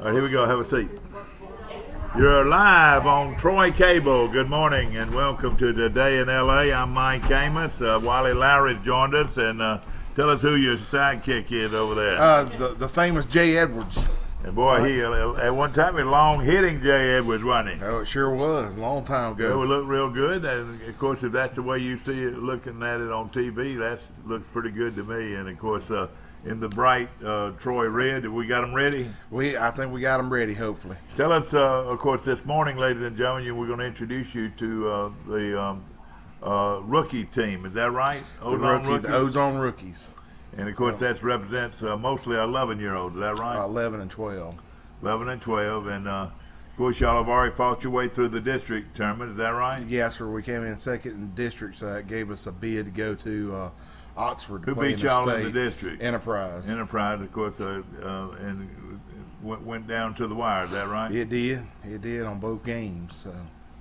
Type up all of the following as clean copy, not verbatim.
All right, here we go. Have a seat. You're live on Troy Cable. Good morning and welcome to Today in LA. I'm Mike Amos. Wally Lowry's joined us, and tell us who your sidekick is over there. The famous Jay Edwards. And boy, he at one time he long hitting Jay Edwards, wasn't he? Oh, it sure was. A long time ago. It would look real good, and of course, if that's the way you see it, looking at it on TV, that looks pretty good to me. And of course, in the bright Troy red, we got them ready. I think we got them ready. Hopefully. Tell us, of course, this morning, ladies and gentlemen, we're going to introduce you to the rookie team. Is that right? The Ozone Rookies. And of course, that represents mostly 11-year-olds. Is that right? 11 and 12. 11 and 12, and of course, y'all have already fought your way through the district tournament. Is that right? Yes, sir. We came in second in district, so that gave us a bid to go to Oxford. Who beat y'all in the district? Enterprise. Enterprise, of course, and went down to the wire. Is that right? It did. It did on both games. So.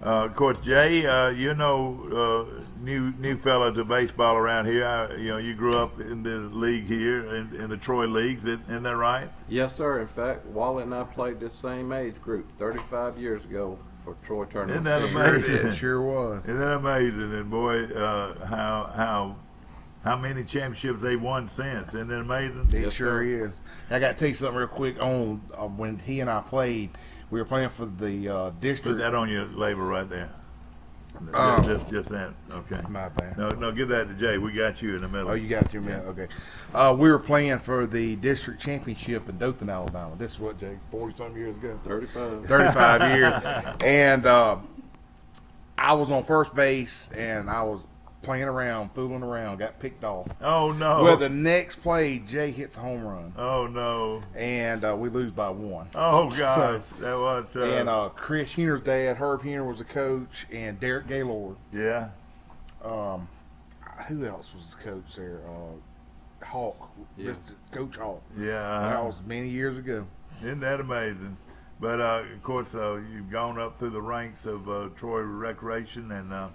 Of course, Jay, you know, new fella to baseball around here. You grew up in the league here, in the Troy leagues. Isn't that right? Yes, sir. In fact, Wally and I played this same age group 35 years ago for Troy tournament. Isn't that amazing? It sure was. Isn't that amazing? And boy, how many championships they won since? Isn't that amazing? It sure is. I got to tell you something real quick. On when he and I played, we were playing for the district. Put that on your label right there. Just that. Okay. My bad. No, give that to Jay. We got you in the middle. Oh, you got your man. Okay. We were playing for the district championship in Dothan, Alabama. This is what, Jay, 40-some years ago? 35. 35 years. And I was on first base, and I was playing around, fooling around, got picked off. Oh, no. Well, the next play, Jay hits a home run. Oh, no. And we lose by 1. Oh, gosh. That was and Chris Huner's dad, Herb Huner, was a coach, and Derek Gaylord. Yeah. Who else was the coach there? Hawk. Yeah. Coach Hawk. Yeah. That was many years ago. Isn't that amazing? But, of course, you've gone up through the ranks of Troy Recreation, and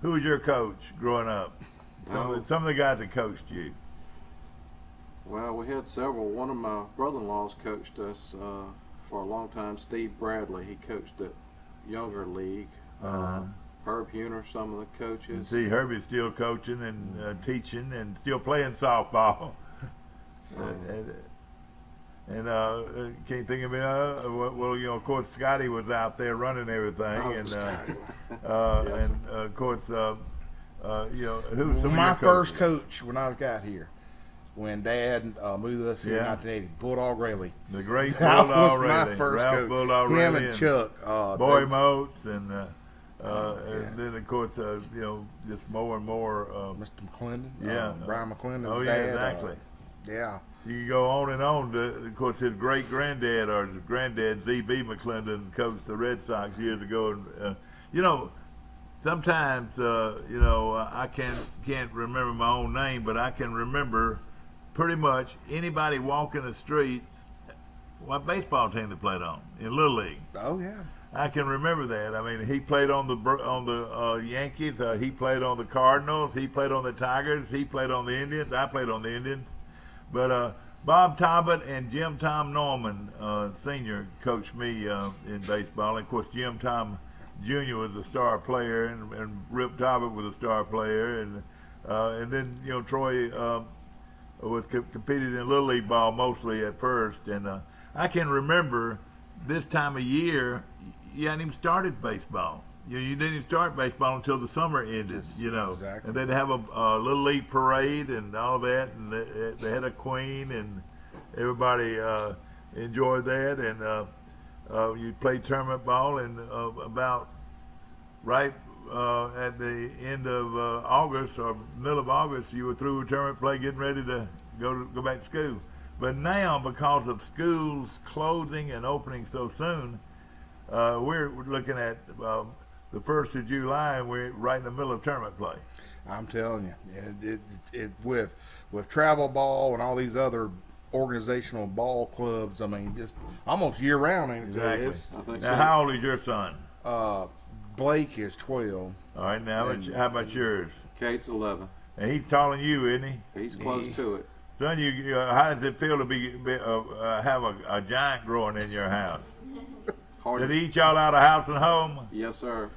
who was your coach growing up? Some of the guys that coached you. Well, we had several. One of my brother-in-laws coached us for a long time. Steve Bradley. He coached at Younger League. Herb Huner, some of the coaches. And see, Herbie's still coaching and teaching and still playing softball. And can't think of it. Well, of course, Scotty was out there running everything, and of course, who's some my of your first coach when I got here, when Dad moved us here in 1980, Bulldog Rayleigh. The great That Bulldog was my Rayleigh, first Ralph coach. Bulldog Him Rayleigh, and Chuck, Boy Moats, and then of course, just more and more. Mr. McClendon. Yeah, Brian McClendon. Oh, dad, yeah, exactly. Yeah. You can go on and on. Of course, his great-granddad or his granddad, Z.B. McClendon, coached the Red Sox years ago. And, sometimes, I can't remember my own name, but I can remember pretty much anybody walking the streets, what baseball team they played on in Little League. Oh, yeah. I can remember that. I mean, he played on the Yankees. He played on the Cardinals. He played on the Tigers. He played on the Indians. I played on the Indians. But Bob Talbot and Jim Tom Norman, Sr., coached me in baseball. And, of course, Jim Tom Jr. was a star player, and Rip Talbot was a star player. And then, Troy was competed in Little League ball mostly at first. And I can remember this time of year, you hadn't even started baseball. You didn't even start baseball until the summer ended, Exactly. And they'd have a Little League parade and all that, and they had a queen, and everybody enjoyed that, and you played tournament ball, and about right at the end of August or middle of August, you were through with tournament play, getting ready to go back to school. But now, because of schools closing and opening so soon, we're looking at the 1st of July, and we're right in the middle of tournament play. I'm telling you, with travel ball and all these other organizational ball clubs, I mean, just almost year round. Ain't it? Exactly. Now, how old is your son? Blake is 12. All right, now how about yours? Kate's 11. And he's taller than you, isn't he? He's close to it. Son, how does it feel to have a giant growing in your house? Hard. Did he eat y'all out of house and home? Yes, sir.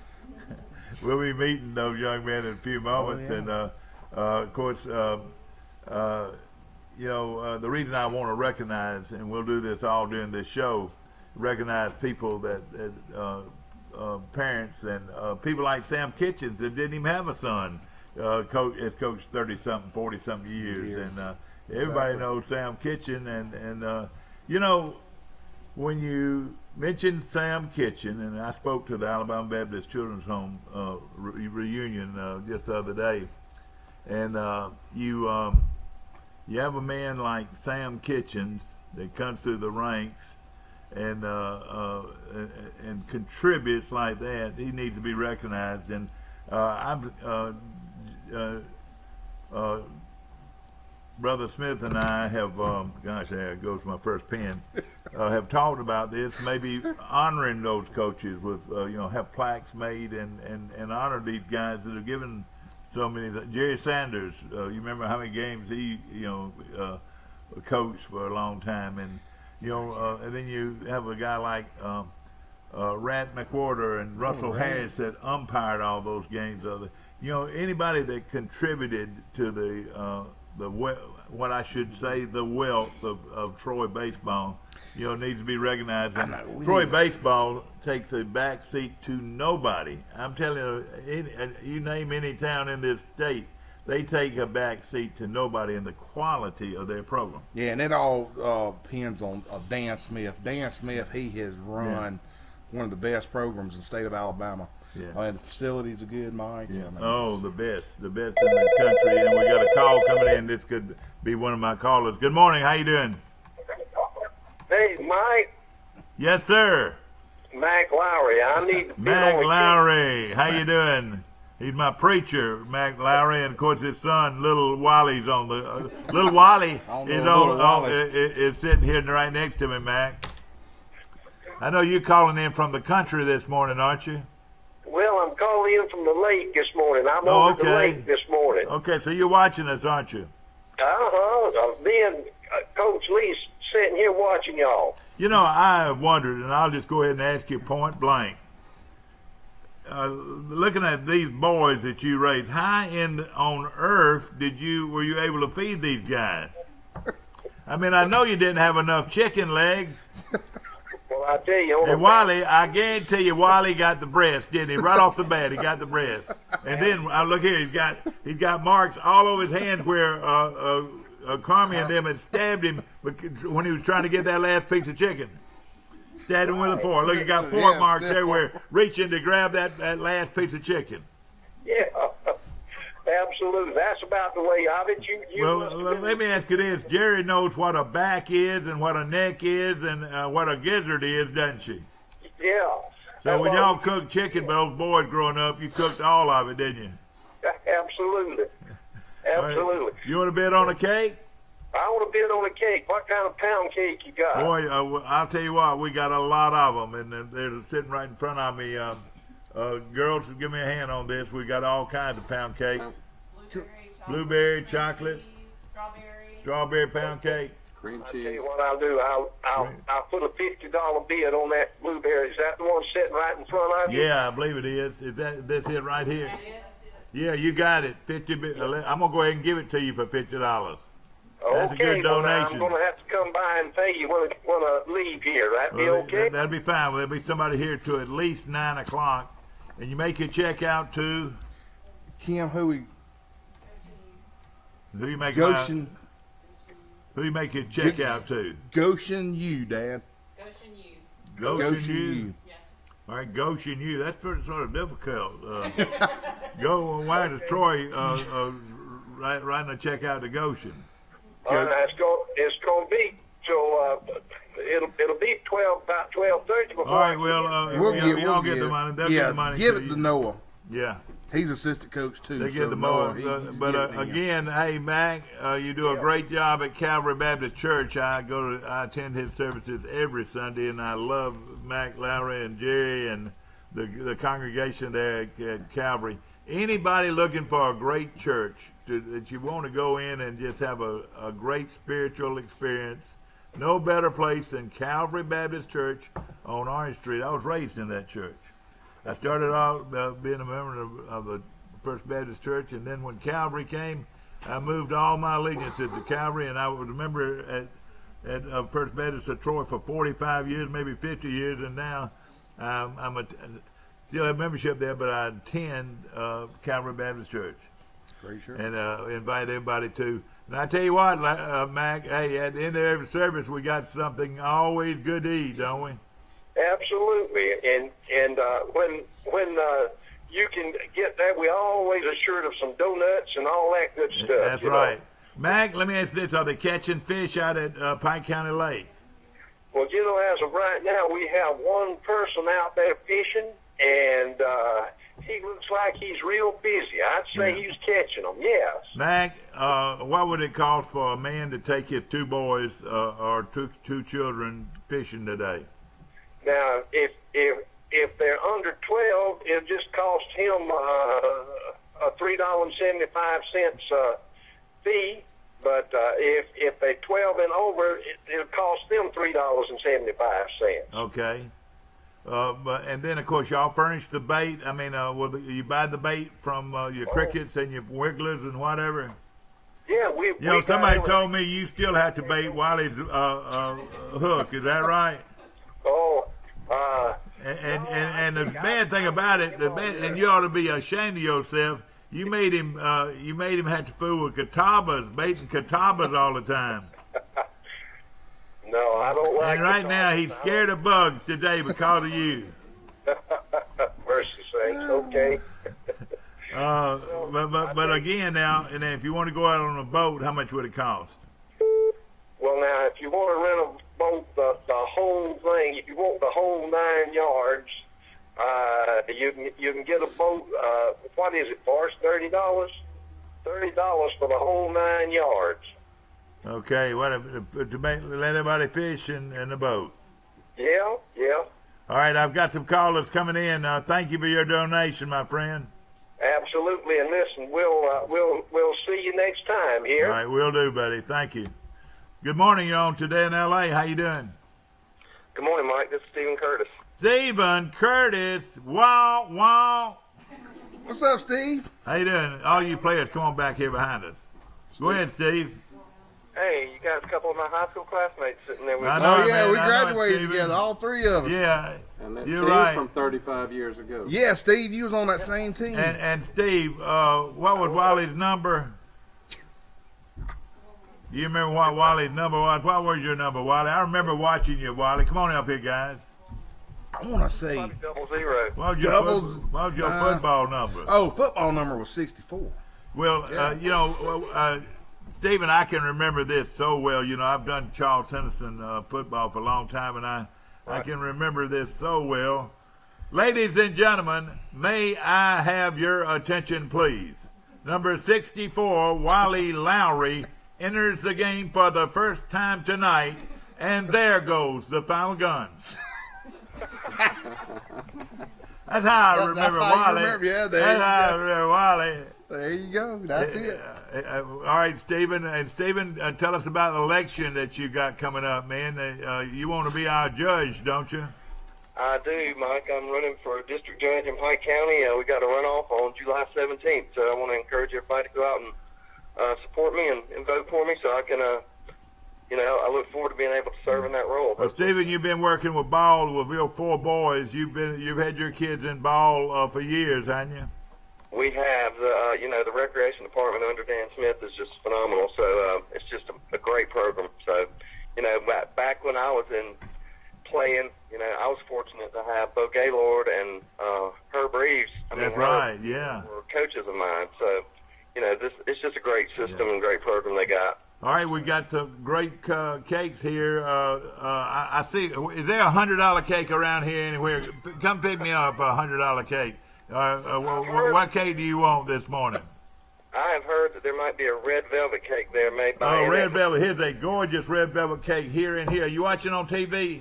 We'll be meeting those young men in a few moments, yeah. and of course, the reason I want to recognize, and we'll do this all during this show, recognize people that parents and people like Sam Kitchens that didn't even have a son. Has coached 30-something, 40-something years, and everybody Exactly. knows Sam Kitchen, and when you mentioned Sam Kitchen, and I spoke to the Alabama Baptist Children's Home reunion just the other day, and you have a man like Sam Kitchens that comes through the ranks and contributes like that. He needs to be recognized, and Brother Smith and I have, gosh, there goes my first pen, have talked about this, maybe honoring those coaches with, have plaques made and honor these guys that have given so many. Jerry Sanders, you remember how many games he, coached for a long time, and and then you have a guy like Rat McWhorter and Russell Harris that umpired all those games. Anybody that contributed to the what I should say the wealth of Troy baseball, needs to be recognized. And Troy baseball takes a back seat to nobody. I'm telling you, you name any town in this state, they take a back seat to nobody in the quality of their program. Yeah, and it all depends on Dan Smith. Dan Smith, he has run one of the best programs in the state of Alabama. Yeah. And the facilities are good, Mike. Yeah. I mean, Oh, the best in the country. And we got a call coming in. This could be one of my callers. Good morning. How you doing? Hey, Mike. Yes, sir. Mac Lowry. I need to be Mac on a- Lowry. How you doing? He's my preacher, Mac Lowry, and of course his son, Little Wally's on the. Little Wally I don't know is Little Wally. is sitting here right next to me, Mac. I know you're calling in from the country this morning, aren't you? Well, I'm calling in from the lake this morning. I'm Oh, over the okay. lake this morning. Okay, so you're watching us, aren't you? Me and Coach Lee's sitting here watching y'all. I wondered, and I'll just go ahead and ask you point blank. Looking at these boys that you raised, how on earth were you able to feed these guys? I mean, I know you didn't have enough chicken legs. Well, I tell you, And Wally, I guarantee you, Wally got the breast, didn't he? Right off the bat, he got the breast. And then look here, he's got marks all over his hands where Carmi and them had stabbed him when he was trying to get that last piece of chicken. Stabbed him with a fork. Look, he got fork marks everywhere, reaching to grab that last piece of chicken. yeah, absolutely. That's about the way of it. Well, let me ask you this: Jerry knows what a back is and what a neck is and what a gizzard is, doesn't she? Yeah. So when y'all cooked chicken for those boys growing up, you cooked all of it, didn't you? Absolutely. All right. Absolutely. You want to bet on a cake? I want to bid on a cake. What kind of pound cake you got? Boy, I'll tell you what, we got a lot of them, and they're sitting right in front of me. Girls, give me a hand on this. We got all kinds of pound cakes. Blueberry, chocolate, strawberry pound cake. Cream I'll tell you cheese. what I'll do. I'll put a $50 bid on that blueberry. Is that the one sitting right in front of you? Yeah, I believe it is. Is that's it right here? Yeah, you got it. I'm gonna go ahead and give it to you for $50. That's a good well, now donation. I'm going to have to come by and pay you when I leave here. That'd be okay? That'll be fine. There'll be somebody here to at least 9 o'clock, and you make your check out to Kim, who you make Goshen, who you make your check out to? Goshen U, Dad. Goshen Goshen U. U. All right, Goshen U. That's pretty sort of difficult. Why does Troy writing a check out to Goshen? It's going to be so it'll be about 12:30 before. All right, well, y'all get the money. They'll get the money. give to it you. to Noah. Yeah, He's assistant coach too. they so get the Noah, more. he's But getting it. again, hey Mac, you do a great job at Calvary Baptist Church. I attend his services every Sunday, and I love Mac Lowry and Jerry and the congregation there at Calvary. Anybody looking for a great church, that you want to go in and just have a great spiritual experience, no better place than Calvary Baptist Church on Orange Street. I was raised in that church. I started out being a member of the First Baptist Church, and then when Calvary came, I moved all my allegiances to Calvary, and I was a member at First Baptist of Troy for 45 years, maybe 50 years, and now I'm still have membership there, but I attend Calvary Baptist Church. Great church. And invite everybody to. And I tell you what, Mac, hey, at the end of every service, we got something always good to eat, don't we? Absolutely, and when you can get that, we always assured of some donuts and all that good stuff. That's right. Mac, let me ask this: are they catching fish out at Pike County Lake? Well, as of right now, we have one person out there fishing, and he looks like he's real busy. I'd say he's catching them, yes. Mac, what would it cost for a man to take his two boys or two children fishing today? Now, if they're under 12, it'll just cost him a $3.75 fee. But if they're 12 and over, it'll cost them $3.75. Okay. And then, of course, y'all furnish the bait. I mean, you buy the bait from your crickets and your wigglers and whatever? Yeah, somebody told me you still have to bait Wiley's hook. Is that right? Oh, and the bad thing about it, and you ought to be ashamed of yourself. You made him have to fool with catawbas, baiting catawbas all the time. No, I don't like. And right now he's scared of bugs today because of you. Mercy sakes, okay. But again now, and if you want to go out on a boat, how much would it cost? Well, now, if you want to rent a boat, the whole thing, if you want the whole 9 yards, you can get a boat. What is it, Forrest? $30. $30 for the whole 9 yards. Okay, to let everybody fish in the boat. Yeah. All right, I've got some callers coming in. Thank you for your donation, my friend. Absolutely, and listen, we'll see you next time here. All right, we'll do, buddy. Thank you. Good morning. You're on Today in L.A. How you doing? Good morning, Mike. This is Stephen Curtis. Stephen Curtis. Wow, wow. What's up, Steve? How you doing? All you players, come on back here behind us. Go ahead, Steve. Hey, you got a couple of my high school classmates sitting there with I you. know, Oh, yeah, man, we I know, graduated Stephen. together, all three of us. Yeah, And that you're team right. from 35 years ago. Yeah, Steve, you was on that same team. And Steve, what was Wally's number? You remember what Wally's number was? What was your number, Wally? I remember watching you, Wally. Come on up here, guys. I want to say, Probably 00. What was your, Doubles, football number? oh, football number was 64. Well, Yeah. Stephen, I can remember this so well. I've done Charles Henderson football for a long time, and I can remember this so well. Ladies and gentlemen, may I have your attention, please? Number 64, Wally Lowry, enters the game for the first time tonight, and there goes the final gun. That's how I remember That's how you Wally. remember, yeah, there That's you how I go. remember Wally. There you go. That's it. All right, Stephen. And Stephen, tell us about the election that you got coming up, man. You want to be our judge, don't you? I do, Mike. I'm running for a district judge in Pike County. We got a runoff on July 17th, so I want to encourage everybody to go out and support me and vote for me so I can, I look forward to being able to serve in that role. Well, Stephen, you've been working with ball with your 4 boys. You've had your kids in ball for years, haven't you? We have, the recreation department under Dan Smith is just phenomenal. So it's just a great program. So, back when I was playing, I was fortunate to have Bo Gaylord and Herb Reeves. That's right, yeah. Were coaches of mine. So, it's just a great system and great program they got. All right, we got some great cakes here. I see. Is there a $100 cake around here anywhere? Come pick me up a $100 cake. What cake do you want this morning? I have heard that there might be a red velvet cake there made by. Oh, red velvet. Here's a gorgeous red velvet cake here and here. You watching on TV?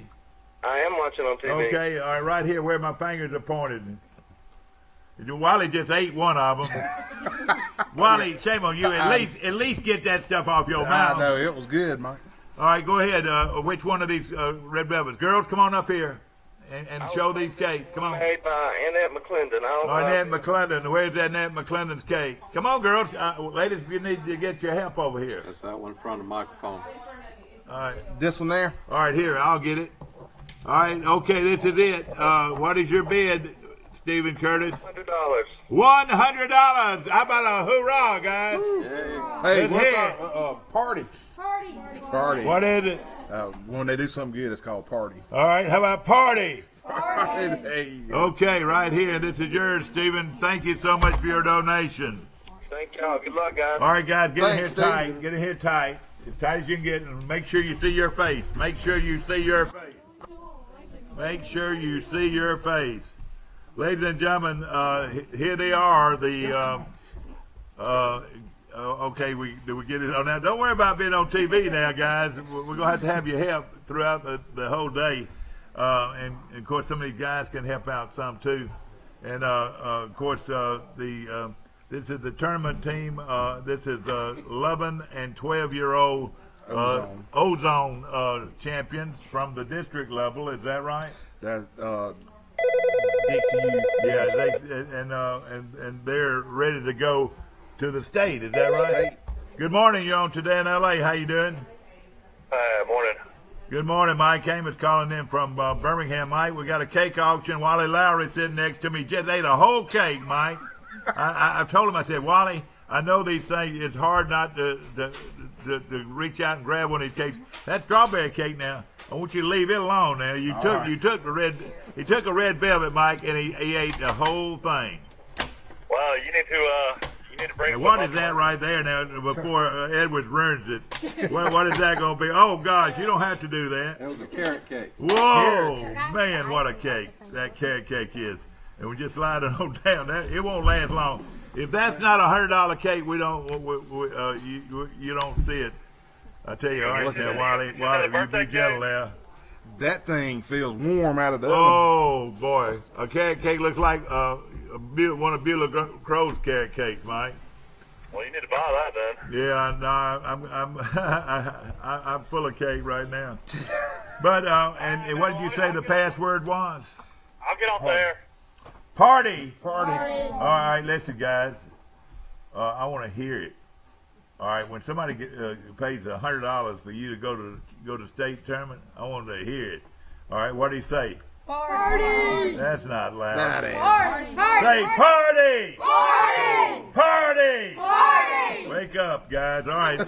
I am watching on TV. Okay, all right, right here where my fingers are pointed. Wally just ate one of them. Wally, shame on you. At least get that stuff off your mouth. I know, it was good, Mike. All right, go ahead. Which one of these red velvets? Girls, come on up here and show these cakes. Come on. Made by Annette McClendon. Annette McClendon. Where's that Annette McClendon's cake? Come on, girls. Ladies, you need to get your help over here. That's that one in front of the microphone. All right. This one there? All right, here. I'll get it. All right. Okay, this is it. What is your bid, Stephen Curtis? $100. $100. How about a hoorah, guys? Hey, Let's what's hear our party? Party. What is it? When they do something good, it's called party. All right. How about party? There you go. Okay, right here. This is yours, Stephen. Thank you so much for your donation. Thank y'all. Good luck, guys. All right, guys, get in here Thanks, tight. Stephen. Get in here tight. As tight as you can get, and make sure you see your face. Make sure you see your face. Make sure you see your face. Ladies and gentlemen, here they are. The okay, we get it on now. Don't worry about being on TV now, guys. We're gonna have your help throughout the whole day, and of course some of these guys can help out some too. And of course this is the tournament team. This is 11 and 12-year-old Ozone champions from the district level. Is that right? That's Dixie Youth. Yeah, and they're ready to go to the state. Is that right? State. Good morning. You're on Today in LA. How you doing? Morning. Good morning. Mike Amos calling in from Birmingham. Mike, we got a cake auction. Wally Lowry sitting next to me. Just ate a whole cake, Mike. I told him, I said, Wally, I know these things. It's hard not to reach out and grab one of these cakes. That strawberry cake now, I want you to leave it alone now. You took a red velvet, Mike, and he ate the whole thing. Well, you need to bring. Now, what is that right there now? Before Edwards ruins it, what is that going to be? Oh gosh, you don't have to do that. It was a carrot cake. Whoa, man, what a cake that carrot cake is. And we just slide it on down. It won't last long. If that's not a $100 cake, you don't see it. I tell you right now, Wally, you be gentle there. That thing feels warm out of the oven. Oh boy, a carrot cake looks like one of Beulah Crow's carrot cakes, Mike. Well, you need to buy that then. Yeah, no, I'm full of cake right now. But and what did you say the password was? I'll get on there. Party. Party. All right, listen, guys. I want to hear it. All right, when somebody pays $100 for you to go to state tournament, I want to hear it. All right, what do you say? Party! That's not loud. That is. Party! Say party! Party! Party! Party! Wake up, guys. All right.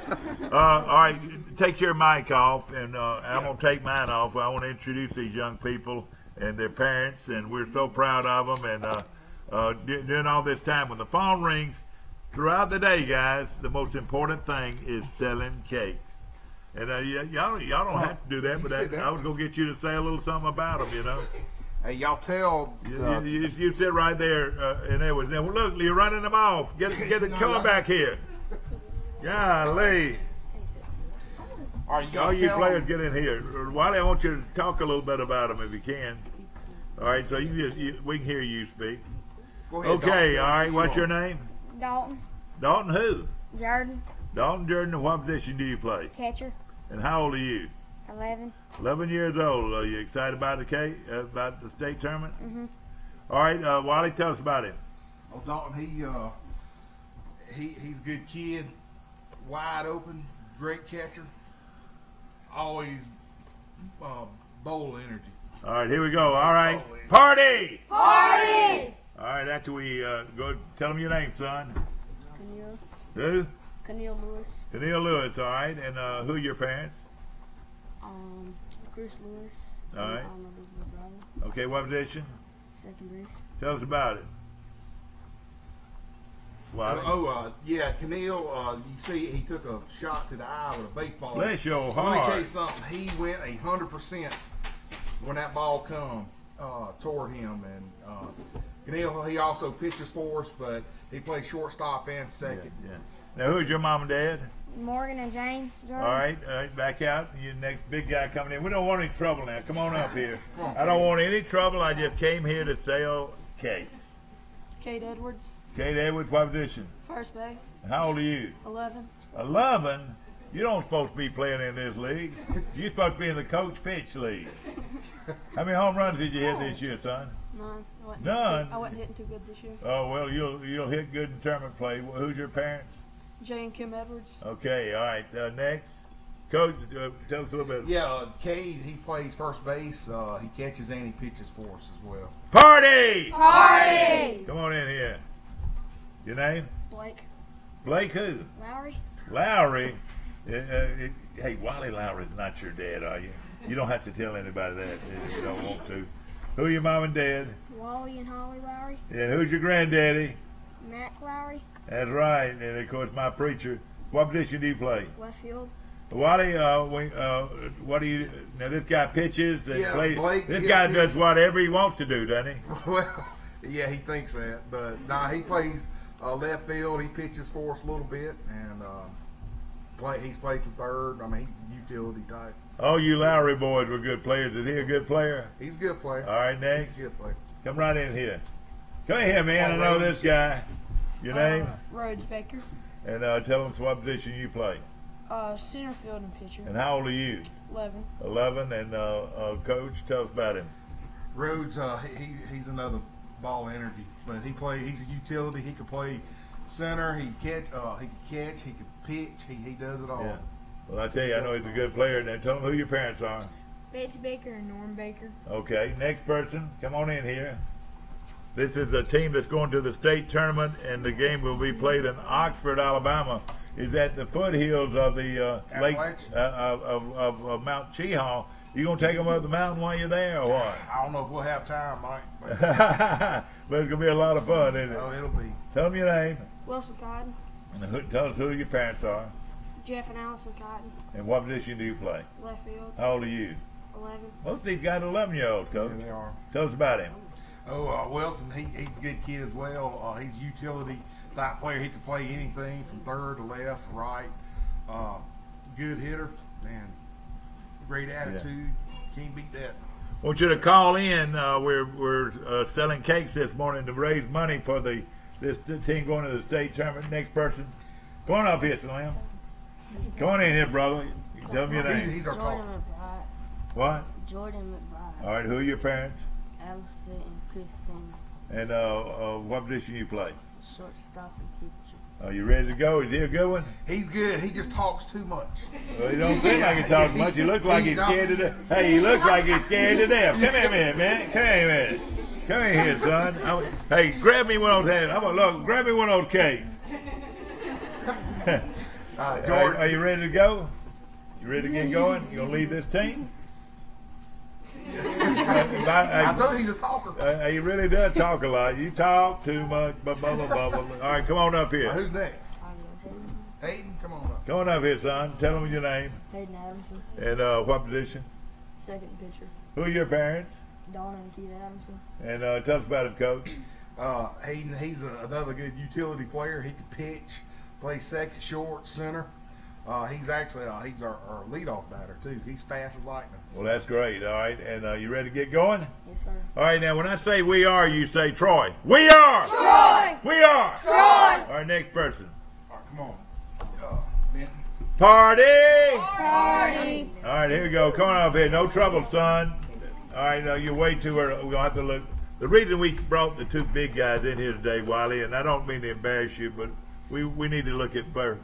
All right, take your mic off, and I'm going to take mine off. I want to introduce these young people and their parents, and we're so proud of them. And during all this time, when the phone rings throughout the day, guys, the most important thing is selling cakes. And y'all don't have to do that, but I was going to get you to say a little something about them, you know. Hey, y'all tell. You sit right there, and they was there. Well, look, you're running them off. Get it, come on back here. Golly. All you players get in here. Wally, I want you to talk a little bit about them if you can. All right, so we can hear you speak. Go ahead, Okay, Dalton. all right, what's your name? Dalton. Dalton who? Jordan. Dalton Jordan, what position do you play? Catcher. And how old are you? 11. 11 years old. Are you excited about about the state tournament? Mm-hmm. All right, Wally, tell us about him. Oh, Dalton, he's a good kid, wide open, great catcher, always bowl energy. All right, here we go. All right, party! Party! All right, after we go, tell them your name, son. Camille. Who? Camille Lewis. Neil Lewis, all right. And who are your parents? Chris Lewis. All right. Elizabeth Robin. Okay, what position? Second base. Tell us about it. Wally. Yeah, Keneal, you see he took a shot to the eye with a baseball. Bless your Let me tell heart. you something. He went 100% when that ball come toward him. And Keneal, he also pitches for us, but he plays shortstop and second. Yeah. Now, who's your mom and dad? Morgan and James. Jordan. All right, back out. Your next big guy coming in. We don't want any trouble now. Come on up here. Come on. I don't want any trouble. I just came here to sell cakes. Kate Edwards, Kate Edwards, what position? first base, How old are you? 11. 11? You don't supposed to be playing in this league. You're supposed to be in the coach pitch league. How many home runs did you hit this year, son? None. None? I wasn't hitting too good this year. Oh, well, you'll hit good in tournament play. Who's your parents? Jay and Kim Edwards. Okay, all right. Next. Coach, tell us a little bit. Yeah, Cade, he plays first base. He catches and he pitches for us as well. Party! Party! Come on in here. Your name? Blake. Blake who? Lowry. Lowry. Hey, Wally Lowry's not your dad, are you? You don't have to tell anybody that if you don't want to. Who are your mom and dad? Wally and Holly Lowry. And who's your granddaddy? Mac Lowry. That's right. And of course, my preacher. What position do you play? Left field. Wally, what do you? Now this guy pitches and Yeah, plays. Blake, This yeah, guy yeah. does whatever he wants to do, doesn't he? Well, yeah, he thinks that, but nah, he plays left field. He pitches for us a little bit, and he's played some third. I mean, he's utility type. All you Lowry boys were good players. Is he a good player? He's a good player. All right, next. He's a good player. Come right in here. Come in here, man. I Oh, know Rhodes. this guy. Your name? Rhodes Baker. And tell us what position you play. Center field and pitcher. And how old are you? 11. 11. And coach, tell us about him. Rhodes, he's another ball of energy, but he's a utility. He can play center. He can catch. He can pitch. He does it all. Yeah. Well, I tell you, I know he's a good player. Now tell him who your parents are. Betsy Baker and Norm Baker. Okay, next person, come on in here. This is a team that's going to the state tournament, and the game will be played in Oxford, Alabama. Is at the foothills of the lake of Mount Cheahaw. You gonna take them up the mountain while you're there, or what? I don't know if we'll have time, Mike. But, But it's gonna be a lot of fun, isn't it? oh, it'll be. Tell them your name, Wilson Cotton. and tell us who your parents are, Jeff and Allison Cotton. and what position do you play? Left field. How old are you? 11. Most of these guys are 11-year-olds, Yeah, coach. they are. Tell us about him. Oh, Wilson, he's a good kid as well. He's a utility type player. He can play anything from third to left, right. Good hitter and great attitude. Can't beat that. I want you to call in. We're selling cakes this morning to raise money for this team going to the state tournament. Next person, go on up here, Slim. Come on in here, brother. Tell me your name. He's our Jordan call. McBride. What? Jordan McBride. All right. Who are your parents? Allison and Chris Simmons. And what position you play? Shortstop and pitcher. Are you ready to go? Is he a good one? He's good. He just talks too much. Well, he don't seem like he talks much. He looks like he's scared to death. Hey, he looks like he's scared to death. Come here a minute, man. Come here a minute. Come in here, son. Hey, grab me one of those hands. I'm gonna look. Grab me one of those cakes. Jordan, Are you ready to go? You ready to get going? You gonna lead this team? I told you he's a talker. He really does talk a lot. You talk too much. All right, come on up here. Who's next? Hayden, come on up. Come on up here, son. Tell them your name Hayden Adamson. and what position. Second pitcher. Who are your parents? Donna and Keith Adamson. And tell us about him, coach. Hayden, he's another good utility player. He can pitch, play second, short, center. He's actually he's our leadoff batter too. He's fast as lightning. Well, that's great. All right, and you ready to get going? Yes, sir. All right, now when I say we are, you say Troy. We are. Troy! We are. Troy! All right, next person. All right, come on. Benton. Party. Party! All right, here we go. Come on up here. No trouble, son. All right, you're way too early. We're going to have to look. The reason we brought the two big guys in here today, Wiley, and I don't mean to embarrass you, but we need to look at birth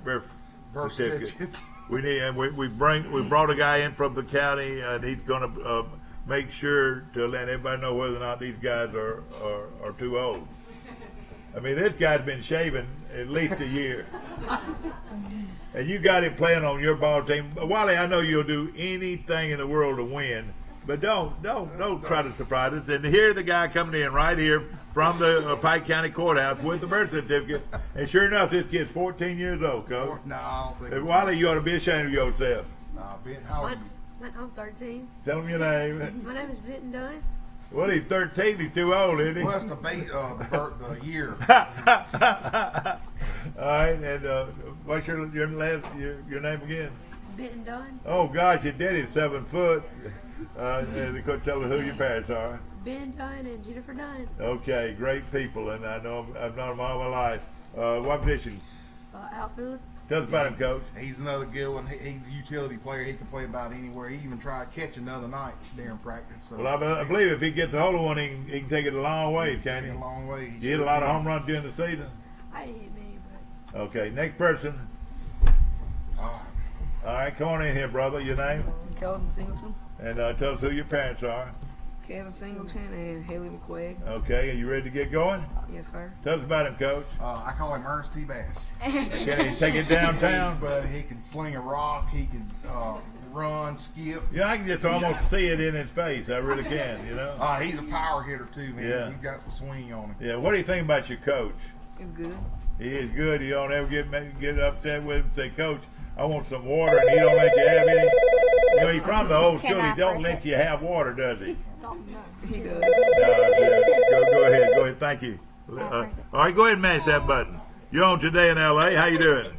certificates. We need, and we brought a guy in from the county, and he's going to make sure to let everybody know whether or not these guys are too old. I mean, this guy's been shaving at least a year. And you got him playing on your ball team. Wally, I know you'll do anything in the world to win, but don't try to surprise us. And here the guy coming in right here from the Pike County Courthouse with the birth certificate. And sure enough, this kid's 14 years old, Coach. No, I don't think. And Wally, you ought to be ashamed of yourself. Nah, Ben, how old are you? I'm 13. Tell him your name. My name is Benton Dunn. Well, he's 13. He's too old, isn't he? What's the year? All right, and what's your name again? Benton Dunn. Oh gosh, your daddy's 7 foot. And of course, tell us who your parents are. Ben Dunn and Jennifer Dunn. Okay, great people, and I know I've known them all my life. What position? Outfield. Tell us about him, Coach. He's another good one. He's a utility player. He can play about anywhere. He even tried catching the other night during practice. So. Well, I believe if he gets a hold of one, he can take it a long ways, can't he? A long way. You hit a lot of home runs during the season? I didn't hit many, but. Okay, next person. All right, come on in here, brother. Your name? Kelvin Singleton. And tell us who your parents are. Kevin Singleton and Haley McQuaig. Okay, are you ready to get going? Yes, sir. Tell us about him, Coach. I call him Ernest T. Bass. Can he take it downtown? But he can sling a rock. He can run, skip. Yeah, I can just almost see it in his face. I really can, you know. He's a power hitter too, man. Yeah. He's got some swing on him. Yeah, what do you think about your coach? He's good. He is good. You don't ever get upset with him and say, Coach, I want some water, and he don't let you have any. You know, he's from the old school. He don't let you have water, does he? He does. Go ahead. Thank you. All right, go ahead and mash that button. You're on Today in L.A. How you doing?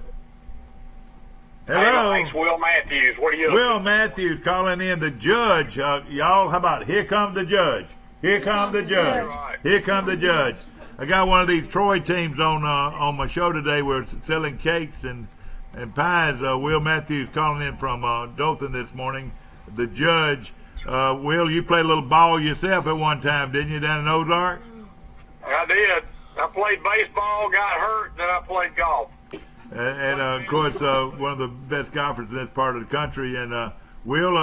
Hello. Hey, thanks, Will Matthews. What are you? Will Matthews calling in the judge. Y'all, how about here comes the judge? Here comes the judge. Here comes the judge. I got one of these Troy teams on my show today. We're selling cakes and pies. Will Matthews calling in from Dothan this morning. The judge. Will, you played a little ball yourself at one time, didn't you, down in Ozark? I did. I played baseball, got hurt, then I played golf. And of course, one of the best golfers in this part of the country. And Will,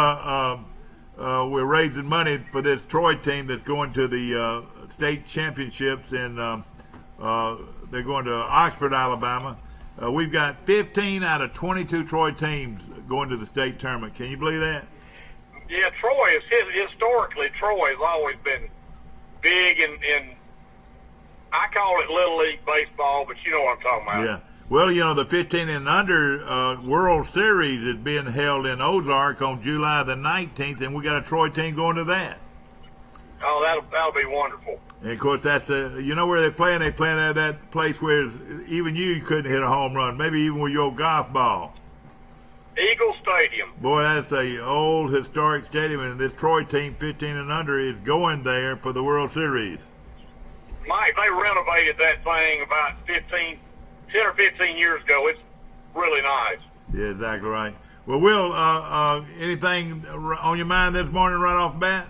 we're raising money for this Troy team that's going to the state championships, and they're going to Oxford, Alabama. We've got 15 out of 22 Troy teams going to the state tournament. Can you believe that? Yeah, Troy is historically. Troy has always been big in I call it Little League baseball, but you know what I'm talking about. Yeah. Well, you know, the 15 and under World Series is being held in Ozark on July the 19th, and we got a Troy team going to that. Oh, that'll be wonderful. And of course, that's you know where they're playing? They playing at that place where even you couldn't hit a home run, maybe even with your golf ball. Eagle Stadium. Boy, that's a old historic stadium, and this Troy team, 15 and under, is going there for the World Series. Mike, they renovated that thing about 10 or 15 years ago. It's really nice. Yeah, exactly right. Well, Will, anything on your mind this morning right off the bat?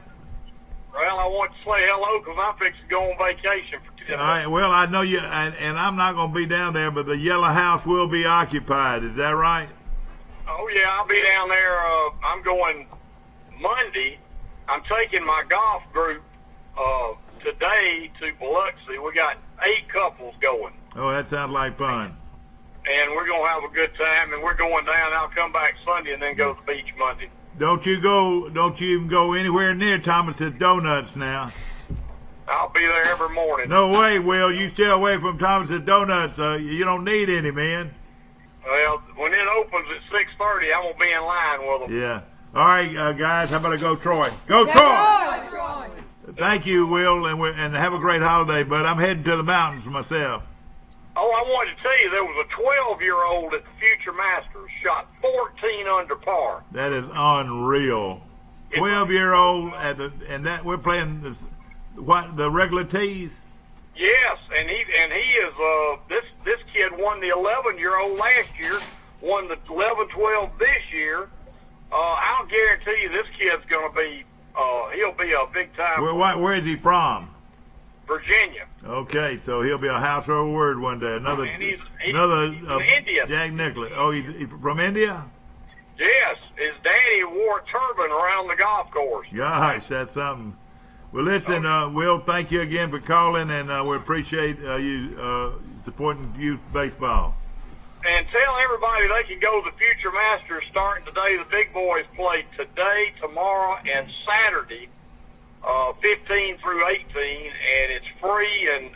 Well, I want to say hello because I'm fixing to go on vacation for 10 All right, well, I know you, and I'm not going to be down there, but the Yellow House will be occupied. Is that right? Oh, yeah, I'll be down there. I'm going Monday. I'm taking my golf group today to Biloxi. We got 8 couples going. Oh, that sounds like fun. And we're going to have a good time, and we're going down. I'll come back Sunday and then go to the beach Monday. Don't you even go anywhere near Thomas's Donuts now. I'll be there every morning. No way, Will. You stay away from Thomas's Donuts. You don't need any, man. Well, when it opens at 6:30, I'm going to be in line with them. Yeah. All right, guys, how about I go Troy? Go Troy! Thank you, Will, and have a great holiday, bud. I'm heading to the mountains myself. Oh, I wanted to tell you, there was a 12-year-old at the Future Masters, shot 14 under par. That is unreal. 12-year-old and that we're playing the regular tees. Yes, and he is this kid won the 11-year-old last year, won the 11-12 this year. I'll guarantee you this kid's going to be he'll be a big time. Where is he from? Virginia. Okay, so he'll be a household word one day. Another he's Indian. Jack Nicklaus. Oh, he's from India? Yes, his daddy wore a turban around the golf course. Gosh, that's something. Well, listen, Will, thank you again for calling, and we appreciate you supporting youth baseball. And tell everybody they can go to the Future Masters starting today. The big boys play today, tomorrow, and Saturday, 15 through 18, and it's free. And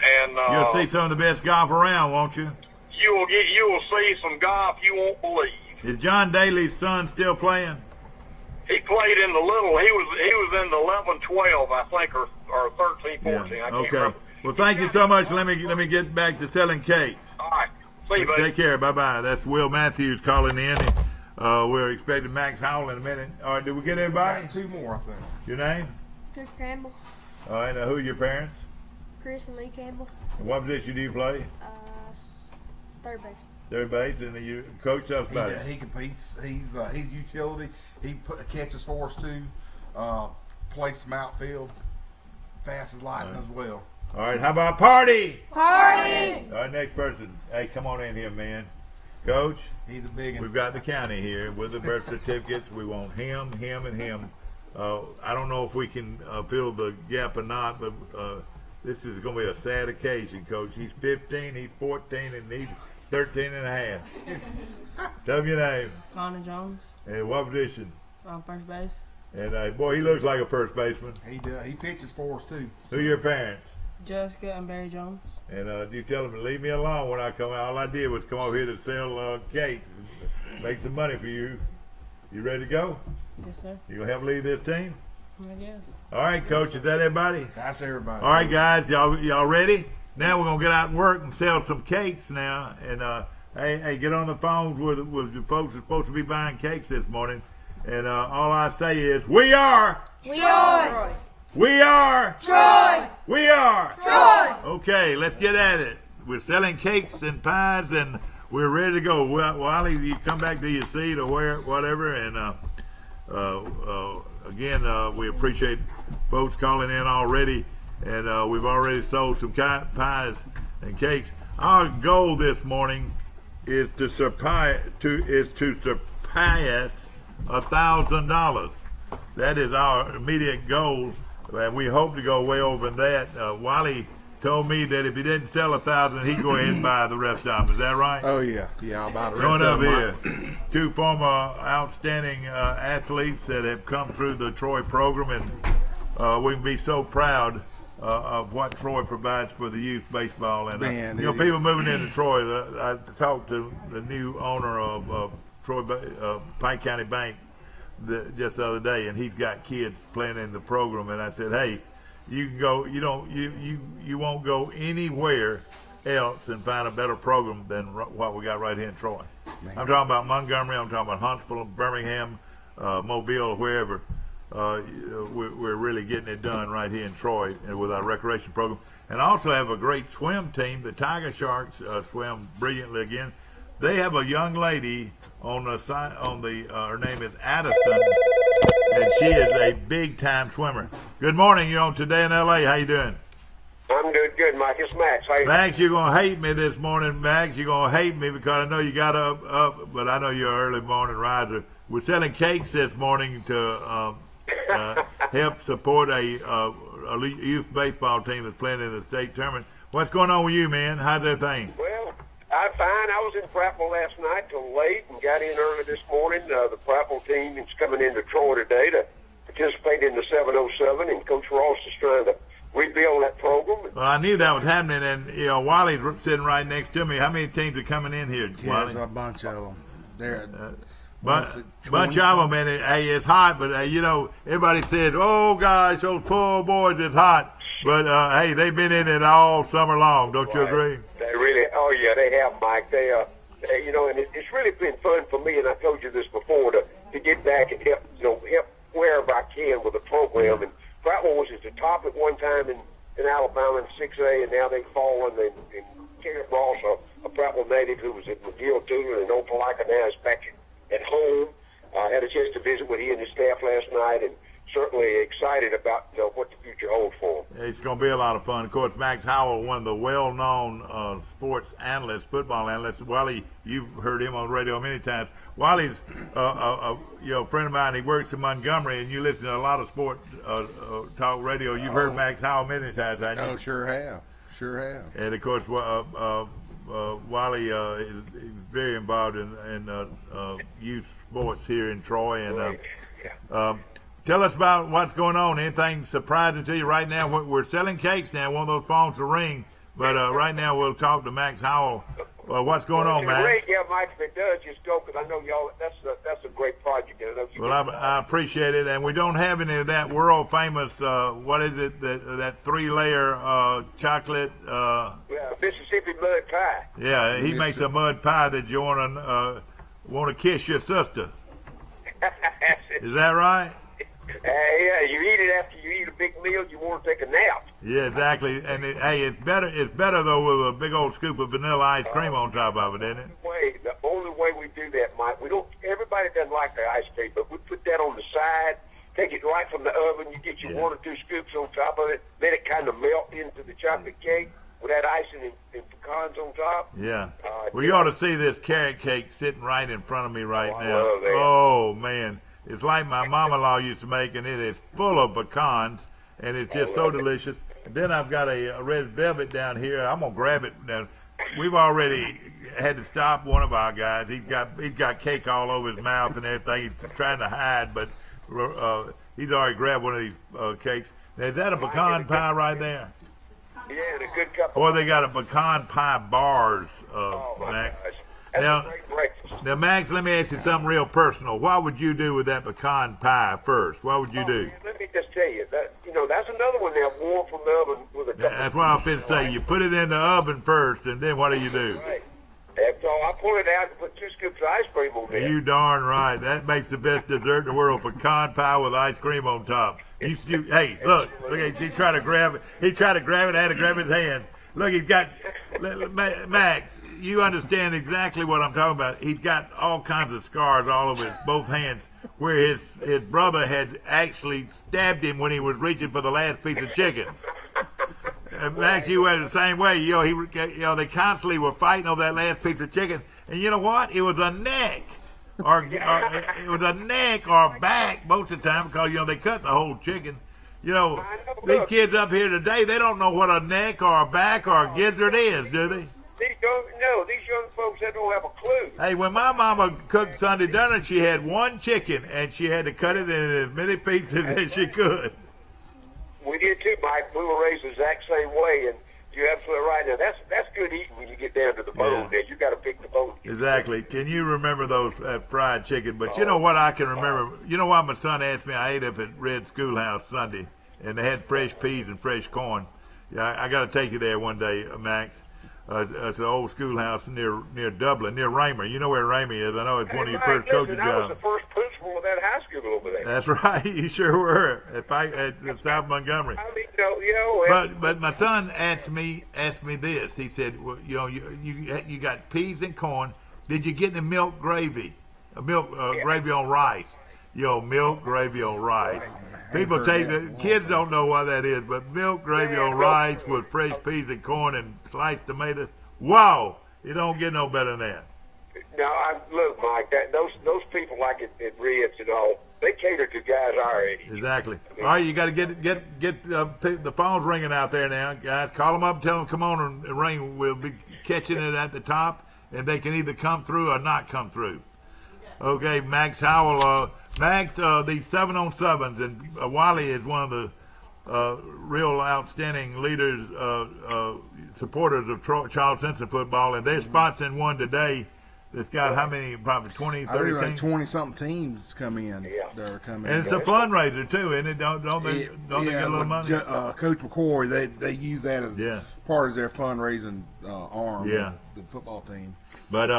you'll see some of the best golf around, won't you? You will see some golf you won't believe. Is John Daly's son still playing? He played in the little. He was in the 11-12, I think, or 13-14. Yeah. I can't Okay. remember. Well, thank you so much. Let me get back to selling cakes. All right. See you, buddy. Take care. Bye-bye. That's Will Matthews calling in. We're expecting Max Howell in a minute. All right, did we get everybody? Got 2 more, I think. Your name? Chris Campbell, All right, now who are your parents? Chris and Lee Campbell, And what position do you play? third base. Third base, and then you coach us about it. He competes. He's utility. He catches for us too. Plays some outfield. Fast as lightning as well. All right, how about Party? Party! All right, next person. Hey, come on in here, man. Coach, He's a big one. we've got the county here with the birth certificates. We want him, and him. I don't know if we can fill the gap or not, but this is going to be a sad occasion, Coach. He's 15, he's 14, and he's 13 and a half. Tell me your name. Connor Jones And what position? on first base. And boy, he looks like a first baseman. He does. He pitches for us too. Who are your parents? Jessica and Barry Jones. And you tell them to leave me alone when I come out. All I did was come over here to sell cakes and make some money for you. You ready to go? Yes, sir. You gonna help lead this team? I guess. All right, Coach. Is that everybody? That's everybody. All right, guys. Y'all ready? Now we're gonna get out and work and sell some cakes now. And hey, get on the phones with the folks that's supposed to be buying cakes this morning. And all I say is, we are. We are We are. Troy! We are. Troy! Okay, let's get at it. We're selling cakes and pies, and we're ready to go. Wally, you come back to your seat or whatever. And again, we appreciate folks calling in already, and we've already sold some pies and cakes. Our goal this morning is to surpass $1,000. That is our immediate goal. And we hope to go way over that. Wally told me that if he didn't sell 1,000, he'd go ahead and buy the rest of them. Is that right? Oh yeah, I'll buy the rest Going of up them. here, 2 former outstanding athletes that have come through the Troy program, and we can be so proud of what Troy provides for the youth baseball. And Man, people moving into Troy. I talked to the new owner of Troy Pike County Bank just the other day, and he's got kids playing in the program, and I said, hey, you can go, you won't go anywhere else and find a better program than what we got right here in Troy. Man. I'm talking about Montgomery, I'm talking about Huntsville, Birmingham, Mobile, wherever. We're really getting it done right here in Troy with our recreation program, and also have a great swim team. The Tiger Sharks swim brilliantly again. They have a young lady on the side. Her name is Addison, and she is a big-time swimmer. Good morning. You're on Today in L.A. How you doing? I'm doing good, Mike. It's Max. How you Max, you're gonna hate me this morning, Max. You're gonna hate me because I know you got up, but I know you're an early morning riser. We're selling cakes this morning to help support a youth baseball team that's playing in the state tournament. What's going on with you, man? How's that thing? Well, I'm fine. I was in Prattville last night till late and got in early this morning. The Prattville team is coming into Troy today to participate in the 707, and Coach Ross is trying to rebuild that program. Well, I knew that was happening, and Wally's sitting right next to me. How many teams are coming in here, Wally? There's a bunch of them. There. Bunch of them, and hey, it's hot, but everybody says, "Oh gosh, those poor boys, it's hot." But hey, they've been in it all summer long. Don't you agree? They really, oh yeah, they have, Mike. They and it's really been fun for me. And I told you this before to get back and help wherever I can with the program. And Prattville was at the top at one time in Alabama in 6A, and now they've fallen. And Kenneth Ross, a Prattville native who was at McGill too, and Opelika now is back at home. I had a chance to visit with he and his staff last night, and certainly excited about what the future holds for him. It's going to be a lot of fun. Of course, Max Howell, one of the well-known sports analysts, football analysts. Wally, you've heard him on the radio many times. Wally's a friend of mine. He works in Montgomery, and you listen to a lot of sport talk radio. You've heard Max Howell many times, haven't you? Oh, sure have. And of course, Wally is very involved in youth sports here in Troy. And tell us about what's going on. Anything surprising to you right now? We're selling cakes now. One of those phones to ring. But right now we'll talk to Max Howell. What's going on, Max? Great, yeah, Mike. If it does, just go, because I know y'all. That's a great project. And I know I appreciate it, and we don't have any of that world famous. What is it? That 3-layer chocolate. Mississippi mud pie. Yeah, he makes a mud pie that you want to want to kiss your sister. Is that right? Yeah, you eat it after you eat a big meal. You want to take a nap. Yeah, exactly. And hey, it's better though with a big old scoop of vanilla ice cream on top of it, isn't it? The only way we do that, Mike, we don't. Everybody doesn't like the ice cream, but we put that on the side. Take it right from the oven. You get your 1 or 2 scoops on top of it. Let it kind of melt into the chocolate cake with that icing and pecans on top. Yeah. Well, you ought to see this carrot cake sitting right in front of me right now. I love that. Oh man, it's like my mama-in-law used to make, and it is full of pecans, and it's just so delicious. And then I've got a red velvet down here. I'm gonna grab it now. We've already had to stop one of our guys. He's got cake all over his mouth and everything. He's trying to hide, but he's already grabbed one of these cakes. Now, is that a pecan pie right there? Yeah, and a good cup of Or they got a pecan pie bars, Max. gosh. That's a great breakfast. Now, Max, let me ask you something real personal. What would you do with that pecan pie first? What would you do? Let me just tell you that that's another one now, warm from the oven with a cup That's what I'm going to say. You put it in the oven first, and then what do you do? Right. After all, I pull it out and put 2 scoops of ice cream on there. You darn right. That makes the best dessert in the world, pecan pie with ice cream on top. Hey, look, he tried to grab it. He tried to grab it. I had to grab his hands. Look, he's got, Max, you understand exactly what I'm talking about. He's got all kinds of scars all over both hands where his brother had actually stabbed him when he was reaching for the last piece of chicken. Max, you were the same way. They constantly were fighting over that last piece of chicken. And you know what? It was a neck. Or it was a neck or back most of the time because, they cut the whole chicken. These kids up here today, they don't know what a neck or a back or a gizzard is, do they? These young folks, they don't have a clue. Hey, when my mama cooked Sunday dinner, she had 1 chicken, and she had to cut it in as many pieces as she could. We did too, Mike. We were raised the exact same way, and you're absolutely right. Now, that's good eating when you get down to the bone. There, you got to pick the bone. Exactly. Can you remember those fried chicken? But you know what I can remember? You know what my son asked me? I ate up at Red Schoolhouse Sunday, and they had fresh peas and fresh corn. Yeah, I got to take you there one day, Max. It's an old schoolhouse near Dublin, near Raymer. You know where Raymer is. I know it's one of your first coaching jobs. I was the first principal of that high school over there. That's right. You sure were at South Montgomery. I mean, But my son asked me this. He said, well, you got peas and corn. Did you get the milk gravy? Gravy on rice. Milk gravy on rice. People take kids don't know what that is, but milk gravy on rice with fresh peas and corn and sliced tomatoes. Wow, it don't get no better than that. No, look, Mike. Those people like it at Reds and all. They cater to guys our age. Exactly. All right, you got to get the phones ringing out there now, guys. Call them up, tell them come on and ring. We'll be catching it at the top, and they can either come through or not come through. Okay, Max Howell. Max, these 7-on-7s, and Wiley is one of the real outstanding leaders, supporters of Charles Simpson football, and they're sponsoring one today that's got how many, probably 20, 30 teams? teams? 20-something teams come in. Yeah. That are coming And in. it's a fundraiser, too, isn't it? Don't they get a little money? Coach McCoy, they use that as part of their fundraising arm of the football team. But,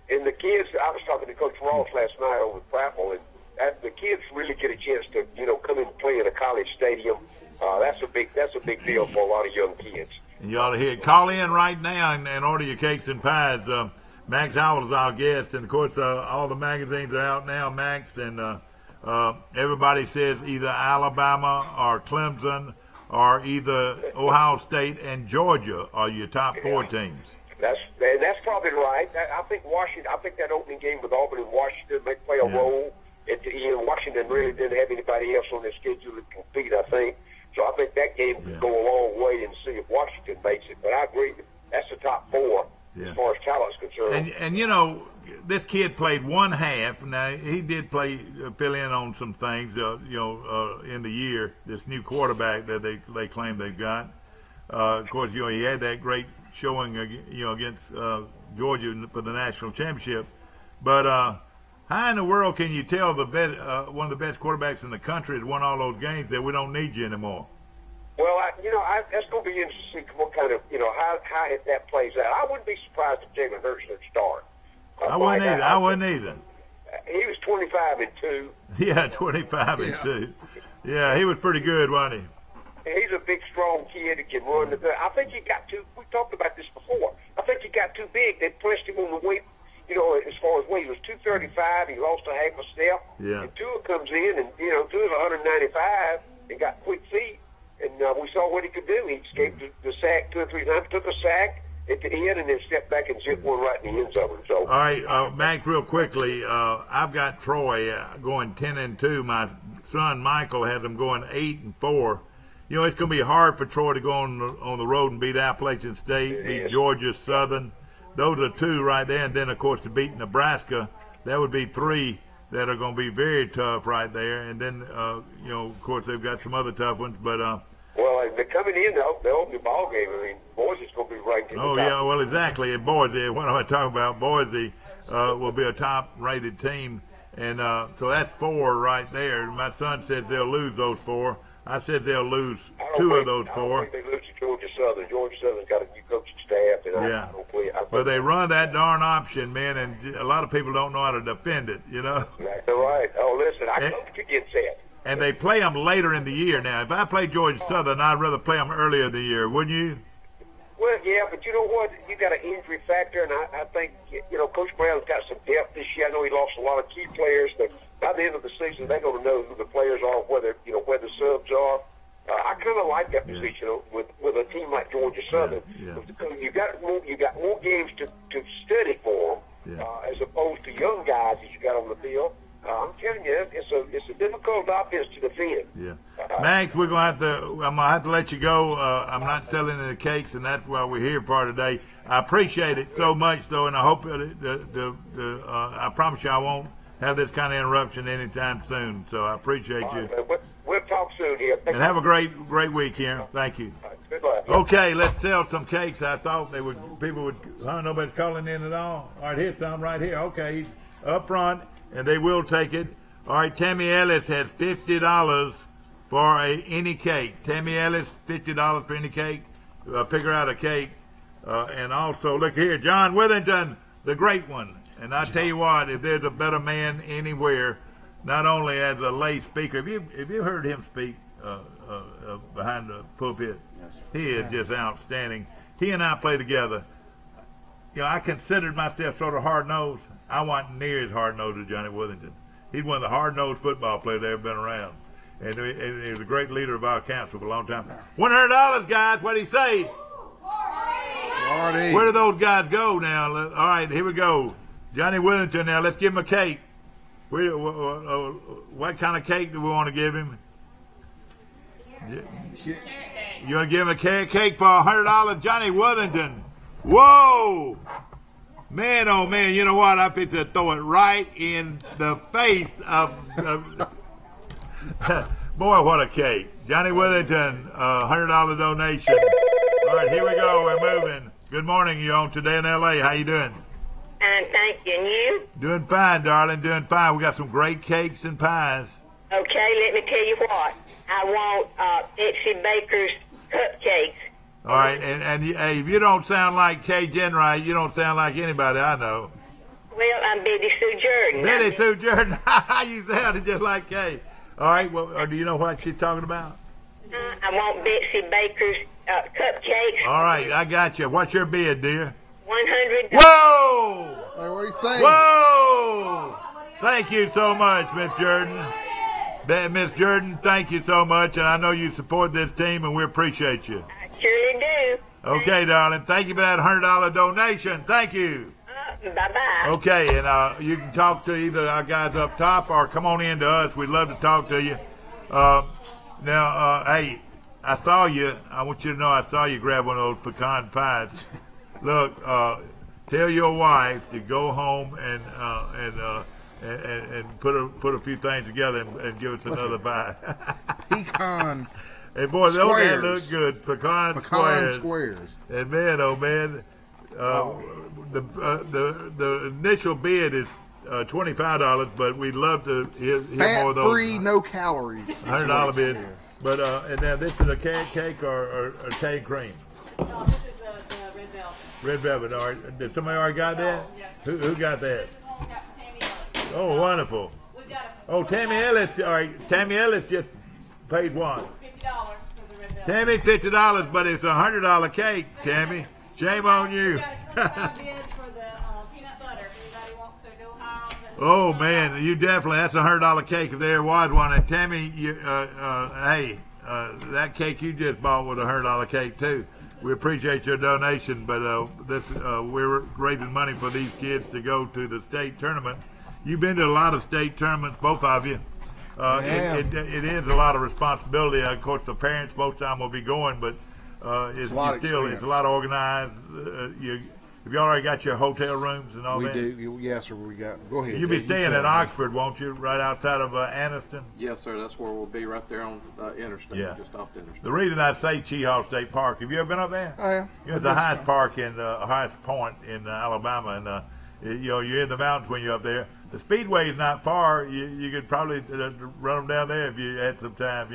and the kids, I was talking to Coach Ross last night over at Prattville, and the kids really get a chance to, come in and play in a college stadium. That's a big deal for a lot of young kids. And you ought to hear it. Call in right now and order your cakes and pies. Max Howell is our guest, and of course all the magazines are out now, Max, and everybody says either Alabama or Clemson or either Ohio State and Georgia are your top 4 teams. That's probably right. I think Washington. I think that opening game with Auburn and Washington may play a role. Washington really didn't have anybody else on their schedule to compete, I think. So I think that game could go a long way and see if Washington makes it. But I agree, that's the top 4 as far as talent's concerned. And this kid played 1 half. Now he did fill in on some things, in the year. This new quarterback that they claim they've got. Of course, he had that great showing, against Georgia for the national championship. But how in the world can you tell one of the best quarterbacks in the country has won all those games that we don't need you anymore? Well, that's going to be interesting to see what kind of, how that plays out. I wouldn't be surprised if Jalen Hurts would start. I wasn't either. I wasn't either. He was 25-2. Yeah, 25-2. Yeah, he was pretty good, wasn't he? He's a big, strong kid that can run the. I think he got too. We talked about this before. I think he got too big. They pressed him on the weight. You know, as far as weight, he was 235. He lost a half a step. Yeah. And Tua comes in, and Tua's 195 and got quick feet. And we saw what he could do. He escaped the sack 2 or 3 times, took a sack at the end, and then stepped back and zipped one right in the end zone. So. All right, Max, real quickly, I've got Troy going 10-2. My son Michael has them going 8-4. You know, it's going to be hard for Troy to go on the road and beat Appalachian State, beat Georgia Southern. Those are 2 right there, and then of course to beat Nebraska, that would be 3 that are going to be very tough right there. And then of course they've got some other tough ones, but. Well, they're coming in. They'll open the ball game. I mean, Boise's going to be ranked in the top. Yeah, well, exactly. And Boise, what am I talking about? Boise will be a top-rated team, and so that's 4 right there. My son says they'll lose those 4. I said they'll lose 2 of those 4. I don't think they lose to Georgia Southern. Georgia Southern's got a new coaching staff, and I don't believe. But they run that darn option, man, and a lot of people don't know how to defend it. You know. That's right. Oh, listen, I coached against that. And they play them later in the year now. If I play Georgia Southern, I'd rather play them earlier in the year, wouldn't you? Well, yeah, but you know what? You got an injury factor, and I think Coach Brown's got some depth this year. I know he lost a lot of key players, but by the end of the season, they're going to know who the players are, where the subs are. I kind of like that position with a team like Georgia Southern. Because you got more games to study for them, as opposed to young guys that you got on the field. I'm telling you, it's a difficult offense to defend. Yeah, Max, I'm gonna have to let you go. I'm not selling any cakes, and that's why we're here for today. I appreciate it so much, though, and I hope I promise you I won't have this kind of interruption anytime soon. So I appreciate you. We'll talk soon here. And have a great week here. Thank you. Good luck. Okay, let's sell some cakes. I thought people would. Nobody's calling in at all. All right, here's some right here. Okay, he's up front. And they will take it. All right, Tammy Ellis has $50 for any cake. Tammy Ellis, $50 for any cake. Pick her out a cake. And also, look here, John Withington, the great one. And I tell you what, if there's a better man anywhere, not only as a lay speaker, have you heard him speak behind the pulpit? Yes. He is just outstanding. He and I play together. You know, I considered myself sort of hard-nosed. I wasn't near as hard-nosed as Johnny Withington. He's one of the hard-nosed football players that ever been around. And he was a great leader of our council for a long time. $100, guys. What do you say? Party. Where do those guys go now? All right, here we go. Johnny Withington now. Let's give him a cake. What kind of cake do we want to give him? You want to give him a carrot cake for $100? Johnny Withington. Whoa! Man, oh man, you know what? I picked to throw it right in the face of boy, what a cake. Johnny Withington, $100 donation. All right, here we go. We're moving. Good morning. You on Today in L.A. How you doing? Thank you. And you? Doing fine, darling. Doing fine. We got some great cakes and pies. Okay, let me tell you what. I want Betsy Baker's cupcakes. All right, and hey, if you don't sound like Kay Jenright, you don't sound like anybody I know. Well, I'm Betty Sue Jordan. Betty Sue Jordan. You sounded just like Kay. All right, well, do you know what she's talking about? I want Betsy Baker's cupcakes. All right, I got you. What's your bid, dear? $100. Whoa! Hey, what are you saying? Whoa! Thank you so much, Miss Jordan. Miss Jordan, thank you so much, and I know you support this team, and we appreciate you. I surely do. Okay, darling. Thank you for that $100 donation. Thank you. Bye-bye. Okay, and you can talk to either our guys up top or come on in to us. We'd love to talk to you. Now, hey, I saw you. I want you to know I saw you grab one of those pecan pies. Look, tell your wife to go home and put a few things together and give us another bite. Pecan. Hey, boy, those squares. look good. Pecan Squares. And man, oh man, the initial bid is $25, but we'd love to hear more of those. Fat-free, no calories. $100 bid. But and now this is a carrot cake or cake cream. No, this is the red velvet. Red Velvet. All right. Did somebody already got that? Yes, Who got that? This one got Tammy Ellis. Oh, wonderful. We've got Oh, Tammy Ellis. All right. Tammy Ellis just paid what? $50 for the Red Velvet. Tammy, $50, but it's a $100 cake, Tammy. Shame on you. We got a 25 bid for the peanut butter. If anybody wants to go high on the Oh man, you definitely, that's a $100 cake if there was one. And Tammy, hey, that cake you just bought was a $100 cake too. We appreciate your donation, but we're raising money for these kids to go to the state tournament. You've been to a lot of state tournaments, both of you. It is a lot of responsibility. Of course, the parents most time will be going, but it's a lot of organized. Have you already got your hotel rooms and all that? We do. Yes, sir. We got. Go ahead. You'll be staying at Oxford, won't you? Right outside of Anniston. Yes, sir. That's where we'll be, right there on Interstate. Yeah. Just off the Interstate. The reason I say Cheehaw State Park, have you ever been up there? Oh, yeah. It's the highest park in highest point in Alabama, and you're in the mountains when you're up there. The Speedway is not far. You could probably run them down there if you had some time.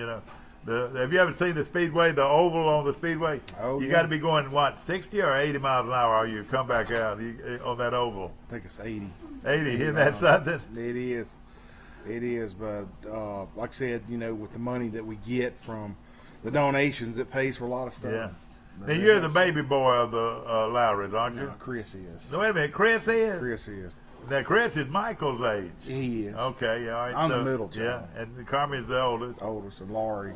Have you ever seen the Speedway, the oval on the Speedway? Oh, you yeah. got to be going, what, 60 or 80 miles an hour, or you come back out on that oval? I think it's 80. 80, isn't that something? It is. It is, but like I said, with the money that we get from the donations, it pays for a lot of stuff. Yeah. And you're the baby boy of the Lowrys, aren't you? No, Chris is. No, wait a minute, Chris is? Chris is. Now, Chris is Michael's age. He is. Okay, all right. I'm the middle child. Yeah, and Carmen's the oldest. Oldest, and Laurie.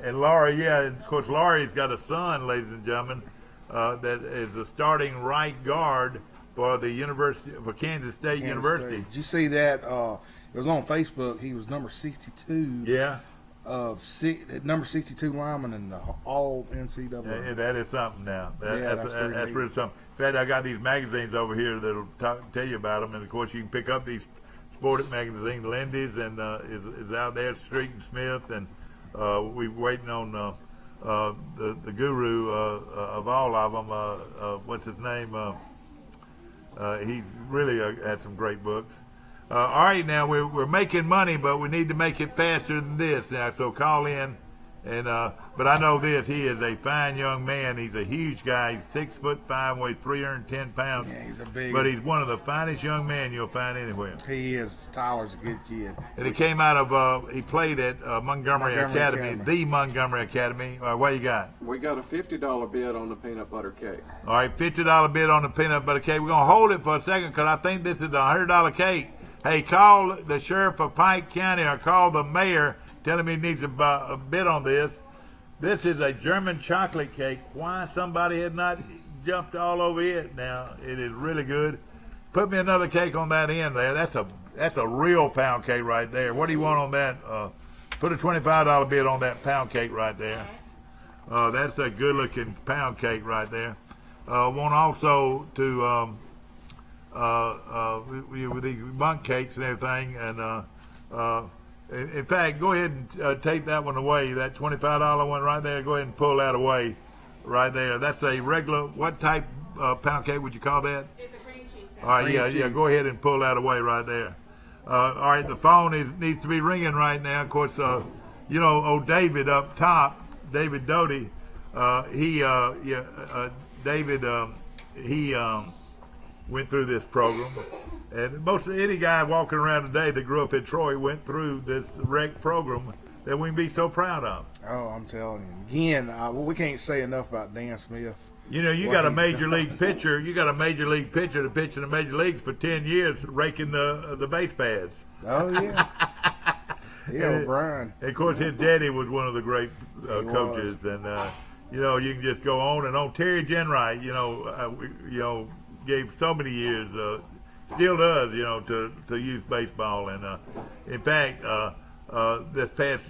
And Laurie, yeah, and of course, Laurie's got a son, ladies and gentlemen, that is the starting right guard for the Kansas State University. Did you see that? It was on Facebook. He was number 62. Yeah. Number 62 lineman in the all NCAA. Yeah, that is something now. That's pretty really something. In fact, I got these magazines over here that'll tell you about them, and of course, you can pick up these sporting magazines. Lindy's and is out there, Street and Smith, and we're waiting on the guru of all of them. What's his name? He's really had some great books. All right, now we're making money, but we need to make it faster than this now. So call in, and but I know this: he is a fine young man. He's a huge guy. He's 6'5", weighs 310 pounds. Yeah, he's a big. But he's one of the finest young men you'll find anywhere. He is. Tyler's a good kid. And he came out of. He played at Montgomery Academy, the Montgomery Academy. What you got? We got a $50 bid on the peanut butter cake. All right, $50 bid on the peanut butter cake. We're gonna hold it for a second because I think this is a $100 cake. Hey, call the sheriff of Pike County or call the mayor. Tell him he needs a bid on this. This is a German chocolate cake. Why somebody had not jumped all over it now? It is really good. Put me another cake on that end there. That's a real pound cake right there. What do you want on that? Put a $25 bid on that pound cake right there. That's a good-looking pound cake right there. Want also to with these monk cakes and everything, and in fact, go ahead and take that one away. That $25 one right there. Go ahead and pull that away, right there. That's a regular. What type pound cake would you call that? It's a cream cheese pound. All right, yeah. Go ahead and pull that away right there. All right, the phone needs to be ringing right now. Of course, old David up top, David Doty. David, he went through this program, and most of any guy walking around today that grew up in Troy went through this rec program that we can be so proud of. Oh, I'm telling you. Again, we can't say enough about Dan Smith. You got a major league pitcher. You got a major league pitcher to pitch in the major leagues for 10 years, raking the base paths. Oh yeah. Yeah, O'Brien. Of course, his daddy was one of the great coaches, and you can just go on and on. Terry Jenright, gave so many years, still does, to youth baseball. And in fact, this past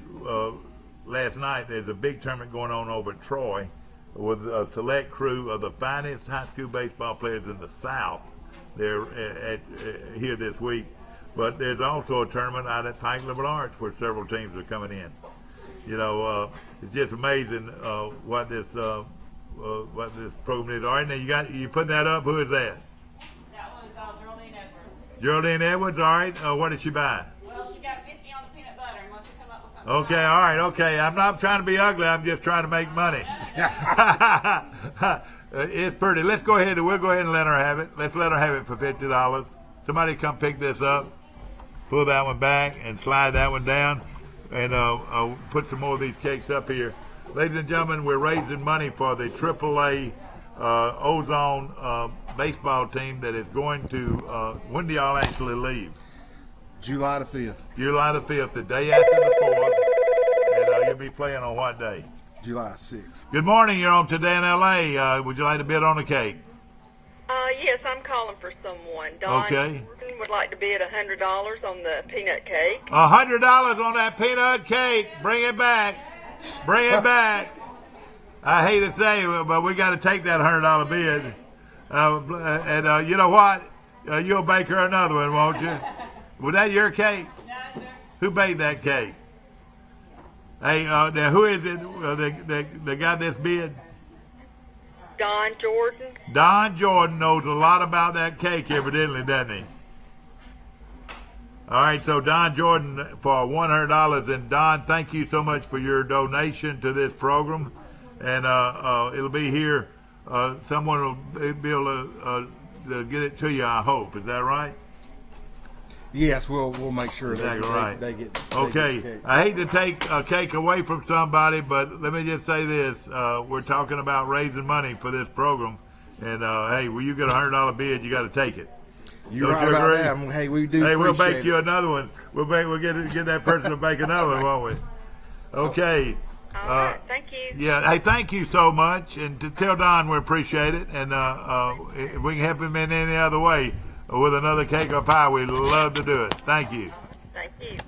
last night, there's a big tournament going on over at Troy with a select crew of the finest high school baseball players in the South. They're here this week. But there's also a tournament out at Pike Liberal Arts where several teams are coming in. It's just amazing what this program is. All right, now you putting that up. Who is that? That was Geraldine Edwards. Geraldine Edwards. All right. What did she buy? Well, she got 50 on the peanut butter. Must have come up with something. Okay. All right. Okay. I'm not trying to be ugly. I'm just trying to make money. It's pretty. Let's go ahead and we'll go ahead and let her have it. Let's let her have it for $50. Somebody come pick this up, pull that one back, and slide that one down, and put some more of these cakes up here. Ladies and gentlemen, we're raising money for the AAA Ozone baseball team that is going to. When do y'all actually leave? July the 5th. July the 5th, the day after the 4th, and you'll be playing on what day? July 6th. Good morning. You're on Today in L.A. Would you like to bid on a cake? Yes, I'm calling for someone. Don Okay. Jordan would like to bid $100 on the peanut cake. $100 on that peanut cake. Bring it back. Bring it back. I hate to say it, but we got to take that $100 bid. And you know what? You'll bake her another one, won't you? Was that your cake? No, sir. Who made that cake? Hey, now who is it that got this bid? Don Jordan. Don Jordan knows a lot about that cake, evidently, doesn't he? All right, so Don Jordan for $100. And Don, thank you so much for your donation to this program. And it'll be here. Someone will be able to get it to you, I hope. Is that right? Yes, we'll make sure Exactly right. they get. Okay, They get cake. I hate to take a cake away from somebody, but let me just say this: we're talking about raising money for this program, and hey, when you get a $100 bid, you got to take it. You're Don't right you about agree? that. Hey, we do. Hey, we'll appreciate bake you another one. We'll get that person to bake another one, won't we? Okay. All right, thank you. Yeah. Hey, thank you so much, and to tell Don we appreciate it, and if we can help him in any other way with another cake or pie, we'd love to do it. Thank you. Thank you.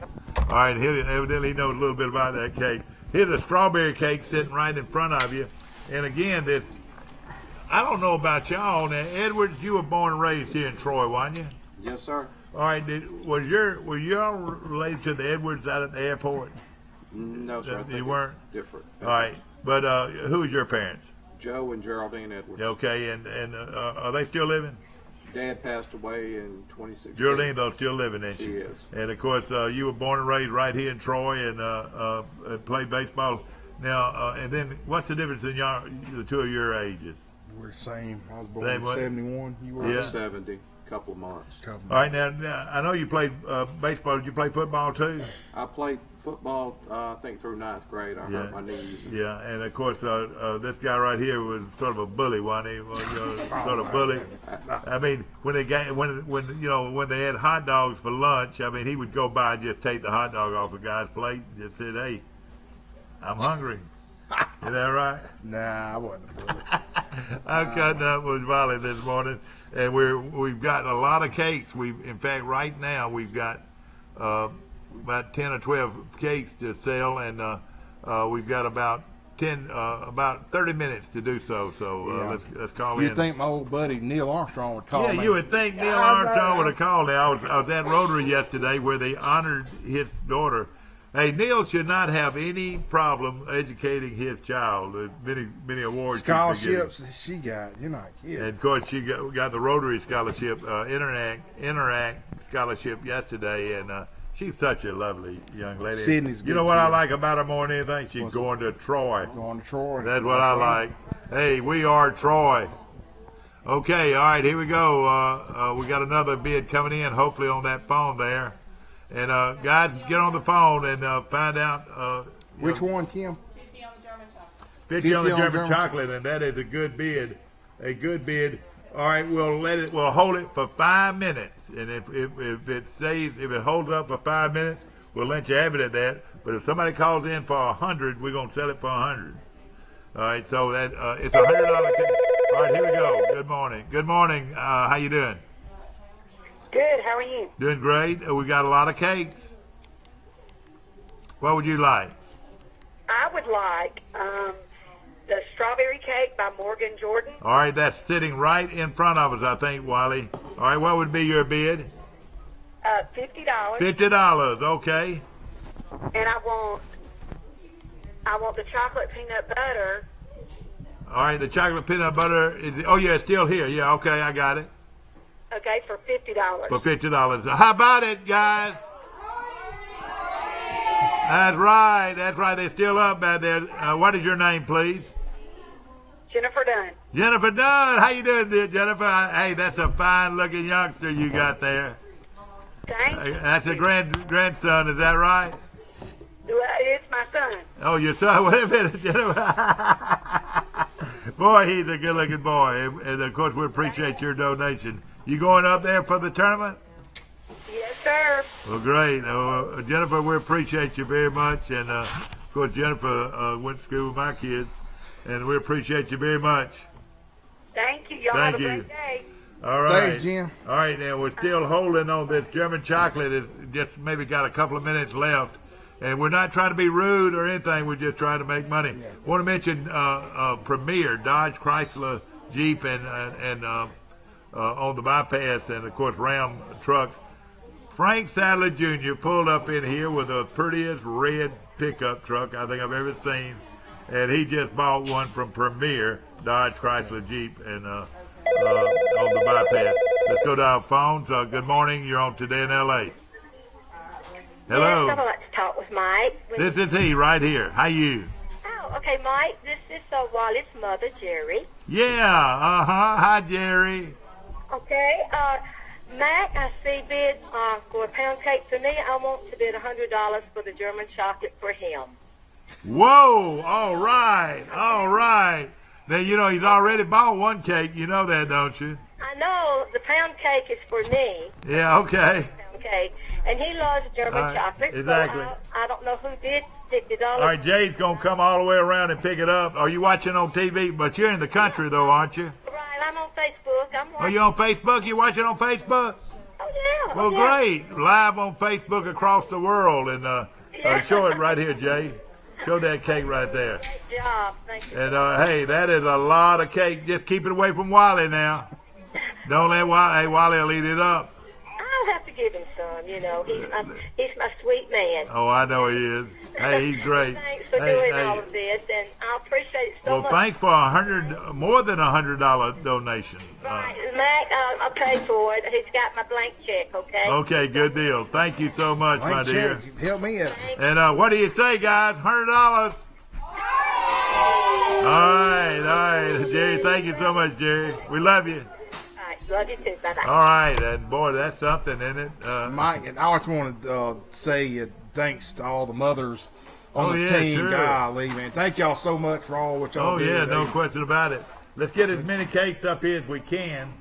All right, evidently he knows a little bit about that cake. Here's a strawberry cake sitting right in front of you. And again, this, I don't know about y'all. Now, Edwards, you were born and raised here in Troy, weren't you? Yes, sir. All right, were you all related to the Edwards out at the airport? No, sir. I think You weren't? it's different. All right, but who was your parents? Joe and Geraldine Edwards. Okay, and are they still living? Dad passed away in 2016. Geraldine, though, still living, isn't she? She is. And, of course, you were born and raised right here in Troy and played baseball. Now, and then what's the difference in the two of your ages? We're the same. I was born Same in what? 71. You were? Yeah. 70, couple of months. All right, now I know you played baseball. Did you play football, too? I played football, I think, through 9th grade. I hurt my knees. Yeah, and, of course, this guy right here was sort of a bully, wasn't he? Well, sort of bully. I mean, when they had hot dogs for lunch, I mean, he would go by and just take the hot dog off the guy's plate and just said, hey, I'm hungry. Is that right? Nah, I wasn't a bully. I'm cutting up with Wally this morning, and we've got a lot of cakes. In fact, right now we've got about 10 or 12 cakes to sell, and we've got about 30 minutes to do so. So Yeah. let's call in. You'd think my old buddy Neil Armstrong would call me. Yeah, you would think Neil Armstrong would have called. I was at Rotary yesterday where they honored his daughter. Hey, Neil should not have any problem educating his child. Many awards. Scholarships she got. You're not kidding. And of course, she got the Rotary Scholarship, Interact Scholarship yesterday, and she's such a lovely young lady. Sydney's You know good what I kid. like about her more than anything? She's going to Troy. Going to Troy. That's what I like. Hey, we are Troy. Okay, all right, here we go. We got another bid coming in, hopefully on that phone there. And guys, get on the phone and find out. Which one, Kim? 50 on the German chocolate. 50 on the German chocolate, and that is a good bid. A good bid. All right, we'll hold it for 5 minutes, and if it holds up for 5 minutes, we'll let you have it at that. But if somebody calls in for 100, we're gonna sell it for 100. All right, so that it's a $100 cake. All right, here we go. Good morning. Good morning. How you doing? Good. How are you? Doing great. We got a lot of cakes. What would you like? I would like the strawberry cake by Morgan Jordan. All right, that's sitting right in front of us, I think, Wiley. All right, what would be your bid? $50. $50. Okay. And I want the chocolate peanut butter. All right, the chocolate peanut butter is. Oh yeah, it's still here. Yeah, okay, I got it. Okay, for $50. For $50. How about it, guys? That's right. That's right. They're still up back there. What is your name, please? Jennifer Dunn. Jennifer Dunn, how you doing, dear Jennifer? Hey, that's a fine-looking youngster you got there. Thank you. That's a grandson, is that right? Well, it's my son. Oh, your son. Wait a minute, Jennifer. Boy, he's a good-looking boy, and of course we appreciate your donation. You going up there for the tournament? Yes, sir. Well, great. Jennifer, we appreciate you very much. And, of course, Jennifer went to school with my kids, and we appreciate you very much. Thank you. Y'all Thank have a you. great day. All right. Thanks, Jim. All right, now, we're still holding on this German chocolate. It's just maybe got a couple of minutes left. And we're not trying to be rude or anything. We're just trying to make money. Yeah. Want to mention Premier, Dodge, Chrysler, Jeep, and on the bypass, and, of course, Ram trucks. Frank Sadler Jr. pulled up in here with the prettiest red pickup truck I think I've ever seen. And he just bought one from Premier, Dodge, Chrysler, Jeep, and on the bypass. Let's go to our phones. Good morning. You're on Today in L.A. Hello. Yes, I'd like to talk with Mike. This is he right here. How you? Oh, okay, Mike. This is Wally's mother, Jerry. Yeah, Hi, Jerry. Okay, Mac, I see bid for a pound cake for me. I want to bid $100 for the German chocolate for him. Whoa, all right. Now, you know, he's already bought one cake. You know that, don't you? I know. The pound cake is for me. Yeah, okay. Pound cake. And he loves German chocolate. Exactly. So I don't know who did $50. All right, Jay's going to come all the way around and pick it up. Are you watching on TV? But you're in the country, though, aren't you? Right, I'm on Facebook. Are you on Facebook? You watching on Facebook? Oh, yeah. Well, great. Live on Facebook across the world. And show it right here, Jay. Show that cake right there. Great job. Thank you. And, hey, that is a lot of cake. Just keep it away from Wally now. Don't let Wally. Hey, Wally will eat it up. I'll have to give him some. You know, he's my sweet man. Oh, I know he is. Hey, he's great. Thanks for doing all of this, and I appreciate it so much. Well, thanks for more than $100 donation. Right, Mac, I'll pay for it. He's got my blank check. Okay. Okay, good deal. Thank you so much, my dear. Check. Help me out. And what do you say, guys? $100. All right, Jerry. Thank you so much, Jerry. We love you. Love you too. Bye-bye. All right, and boy, that's something, isn't it? Mike, and I just want to say thanks to all the mothers on the team. Sure. Golly, man. Thank y'all so much for all what y'all do. Oh, yeah, today. no question about it. Let's get as many cakes up here as we can.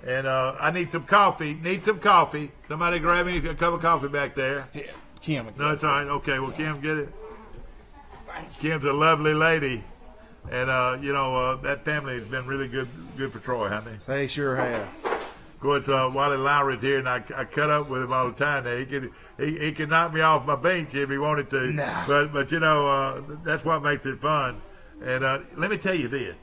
And I need some coffee. Somebody grab me a cup of coffee back there. Yeah, Kim. No, it's all right. Okay, well, Kim, get it. Kim's a lovely lady. And, you know, that family has been really good for Troy, haven't they? They sure have. Of course, Wally Lowry's here, and I cut up with him all the time. Now, he could knock me off my bench if he wanted to. Nah. But you know, that's what makes it fun. And let me tell you this.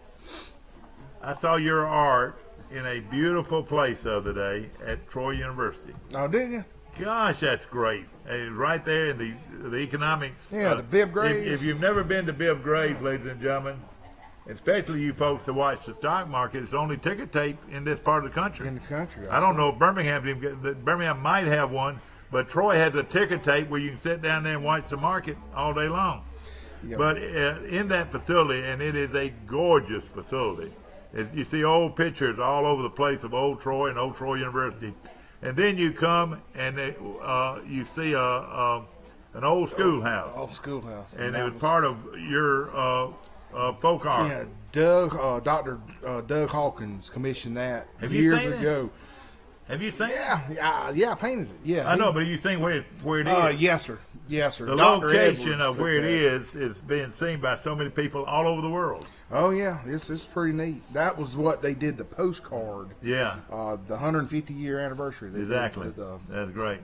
I saw your art in a beautiful place the other day at Troy University. Oh, did you? Gosh, that's great. It's right there in the economics. Yeah, the Bibb Graves. If you've never been to Bibb Graves, ladies and gentlemen, especially you folks that watch the stock market, it's the only ticker tape in this part of the country. In the country. I don't know if Birmingham might have one, but Troy has a ticker tape where you can sit down there and watch the market all day long. Yep. But in that facility, and it is a gorgeous facility, you see old pictures all over the place of Old Troy and Old Troy University. And then you come and you see an old schoolhouse. Old schoolhouse. And it was part of your folk art. Yeah, Dr. Doug Hawkins commissioned that years ago. Have you seen it? Yeah, I painted it. Yeah, I know, but you seen where it is? Yes, sir. Yes, sir. The location of where it is being seen by so many people all over the world. Oh yeah, it's pretty neat. That was what they did the postcard. Yeah. The 150-year anniversary. Exactly. That's great.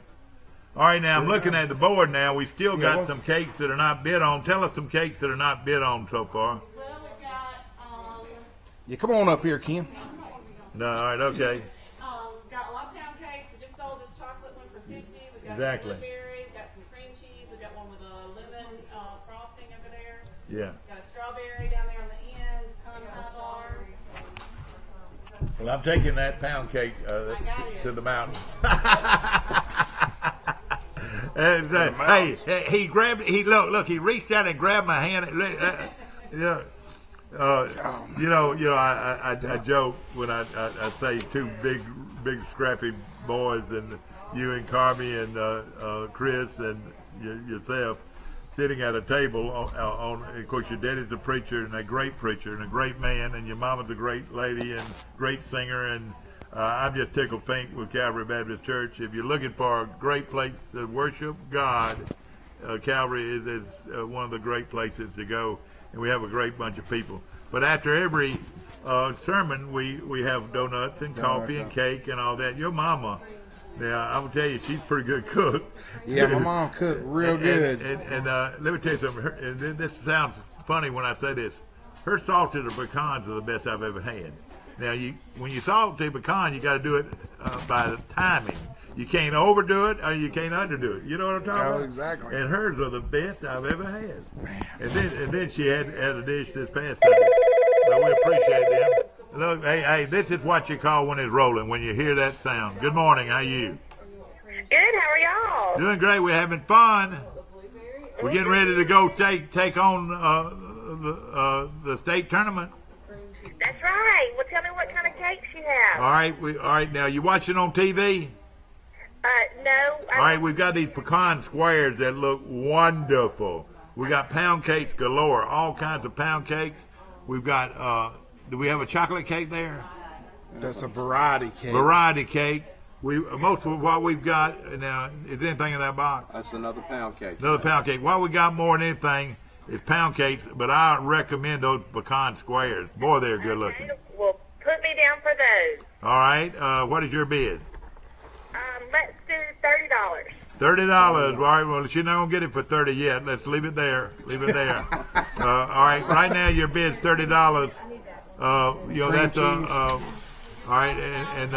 All right, now I'm looking at the board now. We still got some cakes that are not bid on. Tell us some cakes that are not bid on so far. Well, we got yeah, come on up here, Kim. No, all right, okay. We've got a lot of pound cakes. We just sold this chocolate one for $50. We've got exactly. a blueberry. We've got some cream cheese. We've got one with a lemon frosting over there. Yeah. We've got a strawberry down there on the end. High bars. Well, I'm taking that pound cake to the mountains. And, hey, he reached out and grabbed my hand. I joke when I say two big scrappy boys, and you and Carmi and Chris and yourself sitting at a table on. Of course, your daddy's a preacher and a great man, and your mama's a great lady and great singer, and I'm just tickled pink with Calvary Baptist Church. If you're looking for a great place to worship God, Calvary is one of the great places to go, and we have a great bunch of people. But after every sermon, we have donuts and coffee and cake and all that. Your mama, now I will tell you, she's a pretty good cook. Yeah, my mom cooked real good. And let me tell you something. This sounds funny when I say this. Her salted pecans are the best I've ever had. Now, when you salt a pecan, you got to do it by the timing. You can't overdo it or you can't underdo it. You know what I'm talking about? Exactly. And hers are the best I've ever had. And then she had a dish this past Sunday. So we appreciate them. Look, hey, this is what you call when it's rolling, when you hear that sound. Good morning. How are you? Good. How are y'all? Doing great. We're having fun. We're getting ready to go take on the state tournament. That's right. Well, tell me what kind of cakes you have. All right. Now, you watching on TV? No. All right, we've got these pecan squares that look wonderful. We got pound cakes galore, all kinds of pound cakes. We've got, do we have a chocolate cake there? That's a variety cake. Variety cake. Most of what we've got now, is anything in that box? That's another pound cake. Another pound cake. What we got more than anything is pound cakes, but I recommend those pecan squares. Boy, they're good looking. Well, put me down for those. All right. What is your bid? Let's do $30. $30. All right. Well, she's not gonna get it for $30 yet. Let's leave it there. All right. Right now, your bid's $30. That's all right. And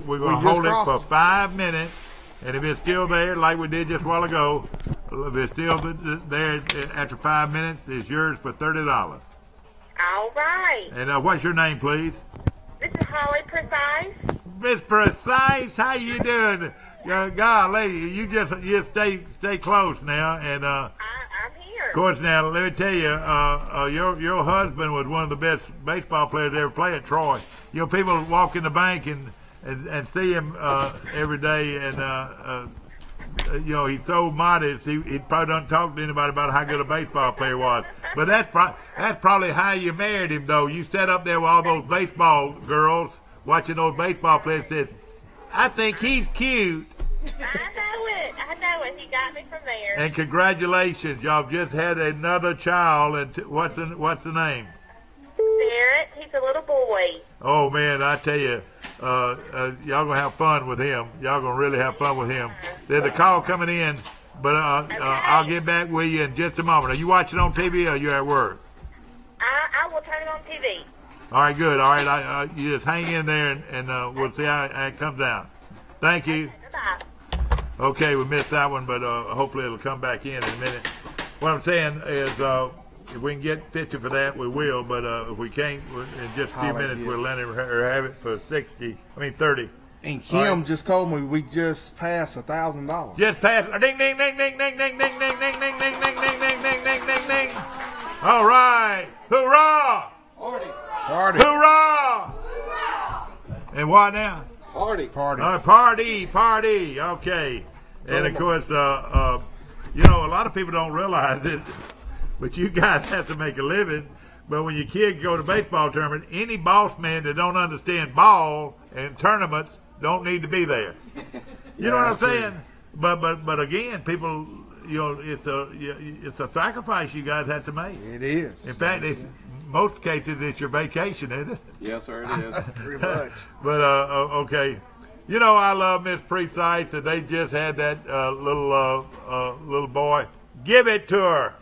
we're gonna hold it for 5 minutes. And if it's still there, like we did just a while ago, if it's still there after 5 minutes, it's yours for $30. All right. And what's your name, please? This is Holly Precise. Miss Precise, how you doing? Golly, you just stay close now. And I'm here. of course, now let me tell you, your husband was one of the best baseball players to ever play at Troy. You know, people walk in the bank and see him every day, and he's so modest. He probably doesn't talk to anybody about how good a baseball player was. But that's probably how you married him, though. You sat up there with all those baseball girls watching those baseball players. Says, I think he's cute. I know it. He got me from there. And congratulations, y'all just had another child. And what's the name? Barrett. He's a little boy. Oh man, I tell you, y'all gonna have fun with him. Y'all gonna really have fun with him. There's a call coming in, but I'll get back with you in just a moment. Are you watching on TV or are you at work? I will turn it on TV. All right, good. All right, you just hang in there and we'll see how it comes out. Thank you. Bye. Okay, we missed that one, but hopefully it'll come back in a minute. What I'm saying is, if we can get picture for that, we will. But if we can't, in just a few minutes, we'll let her have it for 30. And Kim just told me we just passed $1,000. Just passed. Ding, ding, ding, ding, ding, ding, ding, ding, ding, ding, ding, ding, ding, ding, ding, ding, ding, ding. All right. Hoorah! Party. Hoorah! And what now? Party. Party. Okay. And of course, a lot of people don't realize it, but you guys have to make a living. But when your kid go to baseball tournament, any boss man that don't understand ball and tournaments don't need to be there. You know what I'm saying? But again, people, it's a sacrifice you guys have to make. It is. In fact, most cases it's your vacation, isn't it? Yes, sir, it is. Pretty much. But okay. I love Miss Precise, and they just had that little boy. Give it to her.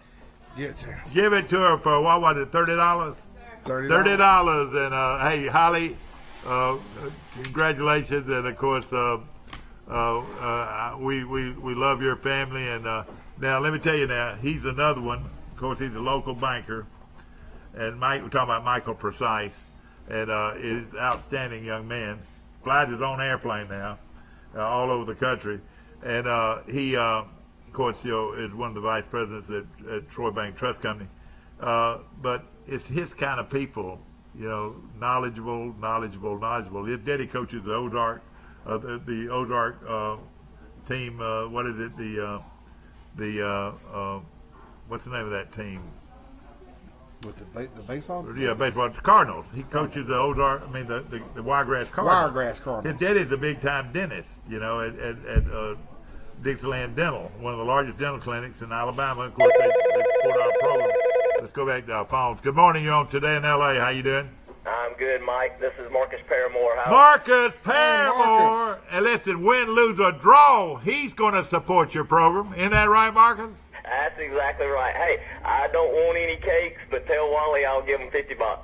Give it to her for, what was it, $30? $30. And hey, Holly, congratulations. And of course, we love your family. And now let me tell you now, he's another one. Of course, he's a local banker. And we're talking about Michael Precise, and is an outstanding young man. Flies his own airplane now, all over the country. And he, of course, is one of the vice presidents at Troy Bank Trust Company. But it's his kind of people, you know, knowledgeable. His daddy coaches the Ozark, the Ozark team. What is it? What's the name of that team? With the baseball? Yeah, baseball. The Cardinals. He coaches the Ozark. I mean, the Wiregrass Cardinals. Wiregrass Cardinals. His daddy's a big time dentist. You know, at Dixieland Dental, one of the largest dental clinics in Alabama. Of course, they support our program. Let's go back to our phones. Good morning. You're on Today in L.A. How you doing? I'm good, Mike. This is Marcus Paramore. Marcus Paramore. And listen, win, lose, or draw, he's going to support your program. Isn't that right, Marcus? That's exactly right. Hey, I don't want any cakes, but tell Wally I'll give him $50. All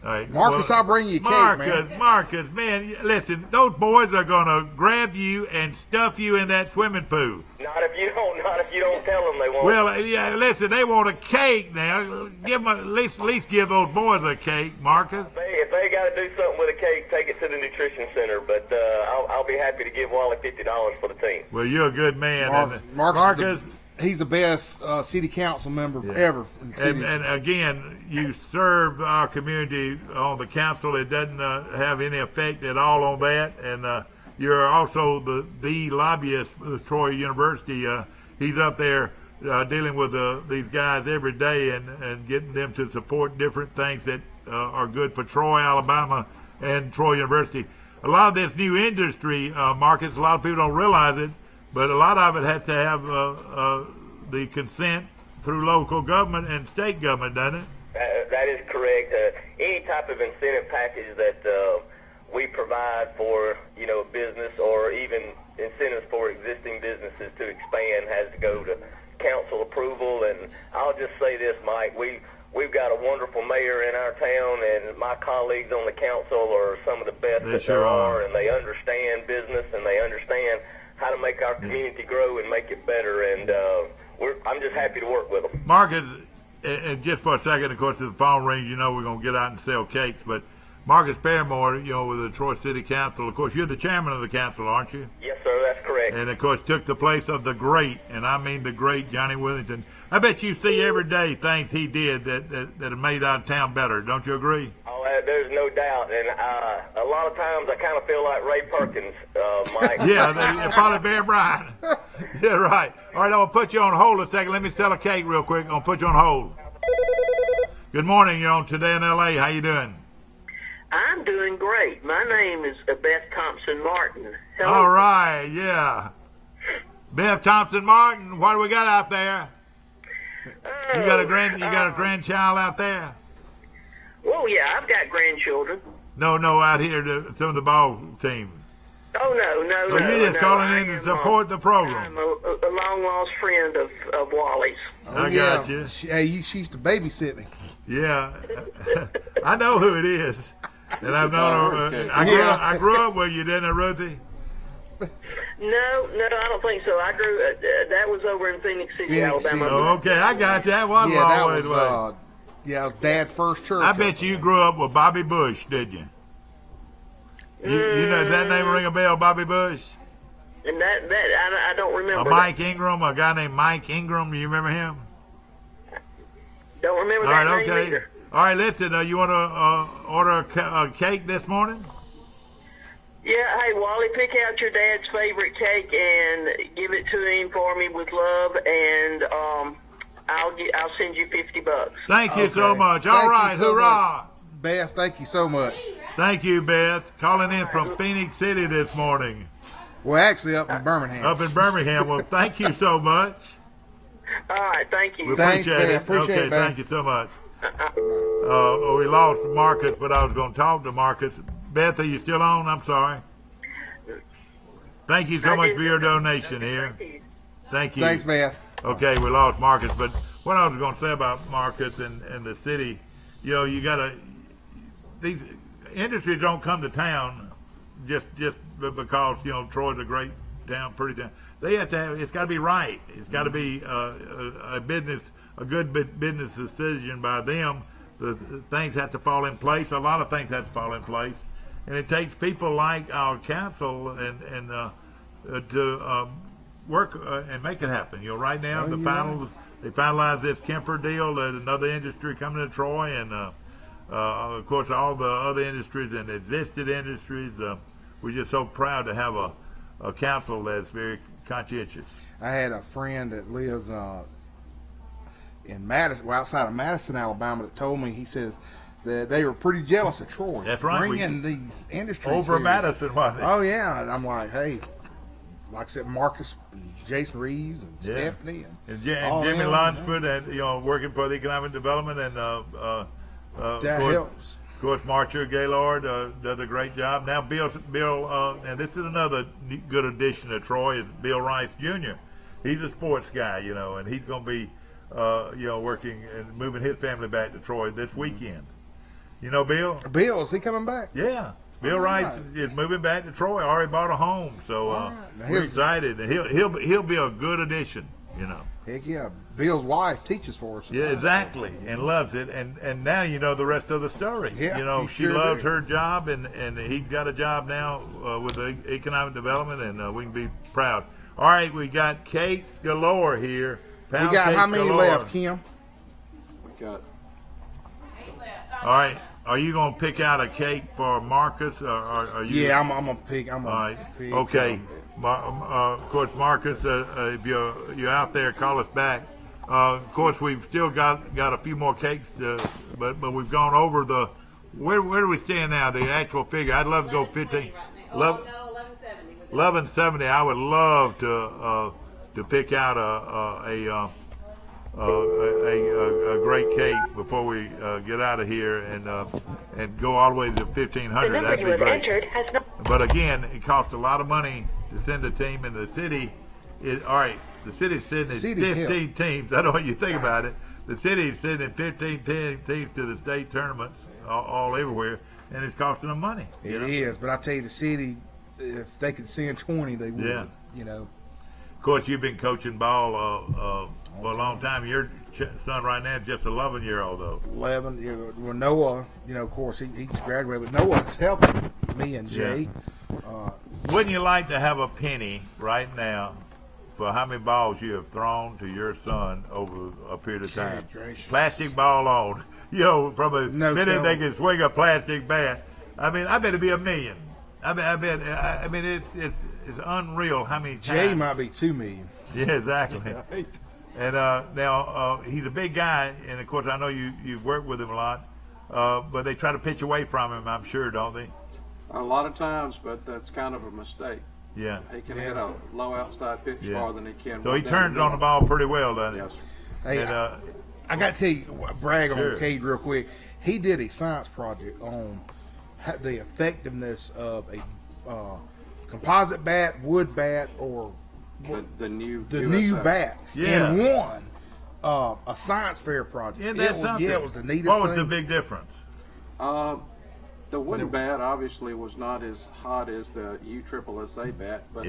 right. Marcus, I'll bring you a cake, man. Marcus, man, listen, those boys are going to grab you and stuff you in that swimming pool. Not if you don't tell them they won't. Well, yeah, listen, they want a cake now. Give them at least give those boys a cake, Marcus. If they got to do something with a cake, take it to the nutrition center. But I'll be happy to give Wally $50 for the team. Well, you're a good man. Marcus, he's the best city council member ever in the city. And again, you serve our community on the council. It doesn't have any effect at all on that. And you're also the lobbyist for Troy University. He's up there dealing with these guys every day and getting them to support different things that are good for Troy, Alabama, and Troy University. A lot of this new industry, Marcus, a lot of people don't realize it, but a lot of it has to have the consent through local government and state government, doesn't it? That is correct. Any type of incentive package that we provide for, you know, business or even incentives for existing businesses to expand has to go to council approval. And I'll just say this, Mike, we've got a wonderful mayor in our town, and my colleagues on the council are some of the best that there are, and they understand business and they understand how to make our community grow and make it better. And I'm just happy to work with them. Marcus, and just for a second, of course, if the phone rings, you know we're going to get out and sell cakes. But Marcus Paramore, you know, with the Troy City Council, of course, you're the chairman of the council, aren't you? Yes, sir, that's correct. And, of course, took the place of the great, and I mean the great Johnny Withington. I bet you see every day things he did that have made our town better. Don't you agree? Oh, there's no doubt. And a lot of times I kind of feel like Ray Perkins, Mike. Yeah, probably Bear Bryant. Yeah, right. All right, I'm going to put you on hold a second. Let me sell a cake real quick. I'm going to put you on hold. Good morning. You're on Today in L.A. How you doing? I'm doing great. My name is Beth Thompson Martin. Hello. All right, yeah. Beth Thompson Martin, what do we got out there? You got a grandchild out there? Oh yeah, I've got grandchildren. No, out here to some of the ball team. Oh no. So you're just calling in to support the program. I'm a long lost friend of Wally's. I got you. She used to babysit me. Yeah, I know who it is, and I've known her. I grew up with you, didn't I, Ruthie? No, I don't think so. I grew. That was over in Phoenix City, Alabama. Oh, okay, I got you. That was a long ways away. Yeah, Dad's first church. I bet you grew up with Bobby Bush, did you? You know, does that name ring a bell, Bobby Bush? And I don't remember. Mike Ingram, a guy named Mike Ingram. You remember him? Don't remember that name either. All right, listen. You want to order a cake this morning? Yeah, hey Wally, pick out your dad's favorite cake and give it to him for me with love, and I'll send you $50. Thank you so much. All right, hoorah! Beth, thank you so much. Thank you, Beth. Calling in from Phoenix City this morning. Well, actually, up in Birmingham. Up in Birmingham. Well, thank you so much. All right, thank you. We appreciate it. Okay, thank you so much. We lost Marcus, but I was going to talk to Marcus. Beth, are you still on? I'm sorry. Thank you so much for your donation here. Thank you. Thanks, Beth. Okay, we lost Marcus, but what I was going to say about Marcus and the city, you know, you got to, these industries don't come to town just because, you know, Troy's a great town, pretty town. They have to have, it's got to be right. It's got to be a good business decision by them. The things have to fall in place. A lot of things have to fall in place. And it takes people like our council and to work and make it happen. You know, right now the they finalized this Kemper deal. There's another industry coming to Troy, and of course all the other industries and existed industries. We're just so proud to have a council that's very conscientious. I had a friend that lives in Madison, well, outside of Madison, Alabama, that told me, he says that they were pretty jealous of Troy. That's right. Bringing these industries over here. Madison, wasn't it? Oh yeah, and I'm like, hey, like I said, Marcus, and Jason Reeves, and Stephanie, and all Jimmy them, Lunsford, and working for the economic development, and that helps. Of course, Marcia Gaylord does a great job. Now, Bill, and this is another good addition to Troy, is Bill Rice Jr. He's a sports guy, and he's going to be, working and moving his family back to Troy this weekend. You know Bill? Bill, is he coming back? Yeah. Bill Rice is moving back to Troy. Already bought a home, so we're excited. And he'll be a good addition, Heck yeah. Bill's wife teaches for us. Yeah, exactly, and loves it. And now you know the rest of the story. Yeah, she sure loves do. her job, and he's got a job now with the economic development, and we can be proud. All right, we got cakes galore here. We Pound got cake how many galore. left, Kim? We got. All right, are you going to pick out a cake for Marcus, or are you? Yeah, I'm gonna pick. I'm gonna All right. pick. Okay. Of course, Marcus, if you're out there, call us back. Of course, we've still got a few more cakes, but we've gone over the. Where do we stand now? The actual figure. I'd love to go 15. No, 1170. 1170. I would love to pick out a great cake before we get out of here and go all the way to 1500. That'd be great. But again, it costs a lot of money to send a team, and the city is all right. The city's sending 15 teams. I know what you think about it. The city's sending 15 teams to the state tournaments all everywhere, and it's costing them money. It is, but I tell you, the city, if they could send 20, they would. Yeah. Of course, you've been coaching ball for a long time. Your son right now is just 11-year-old though. 11. Well, Noah, of course, he just graduated, but Noah's helping me and Jay. Wouldn't you like to have a penny right now for how many balls you have thrown to your son over a period of time? Plastic ball on. From a minute they can swing a plastic bat. I mean, I bet it'd be $1 million. I mean, it's unreal how many times. Jay might be $2 million. Yeah, exactly. And now he's a big guy, and of course I know you've worked with him a lot. But they try to pitch away from him, I'm sure, don't they? A lot of times, but that's kind of a mistake. Yeah. He can hit a low outside pitch farther than he can. So he turns on the ball pretty well, doesn't he? Yes. Hey, and, I got to tell you, brag Sure. on Cade real quick. He did a science project on the effectiveness of a composite bat, wood bat, or the new bat, Yeah. and won a science fair project. Isn't that something? It was the neatest What was thing. the big difference? The wooden bat obviously was not as hot as the USSSA bat, but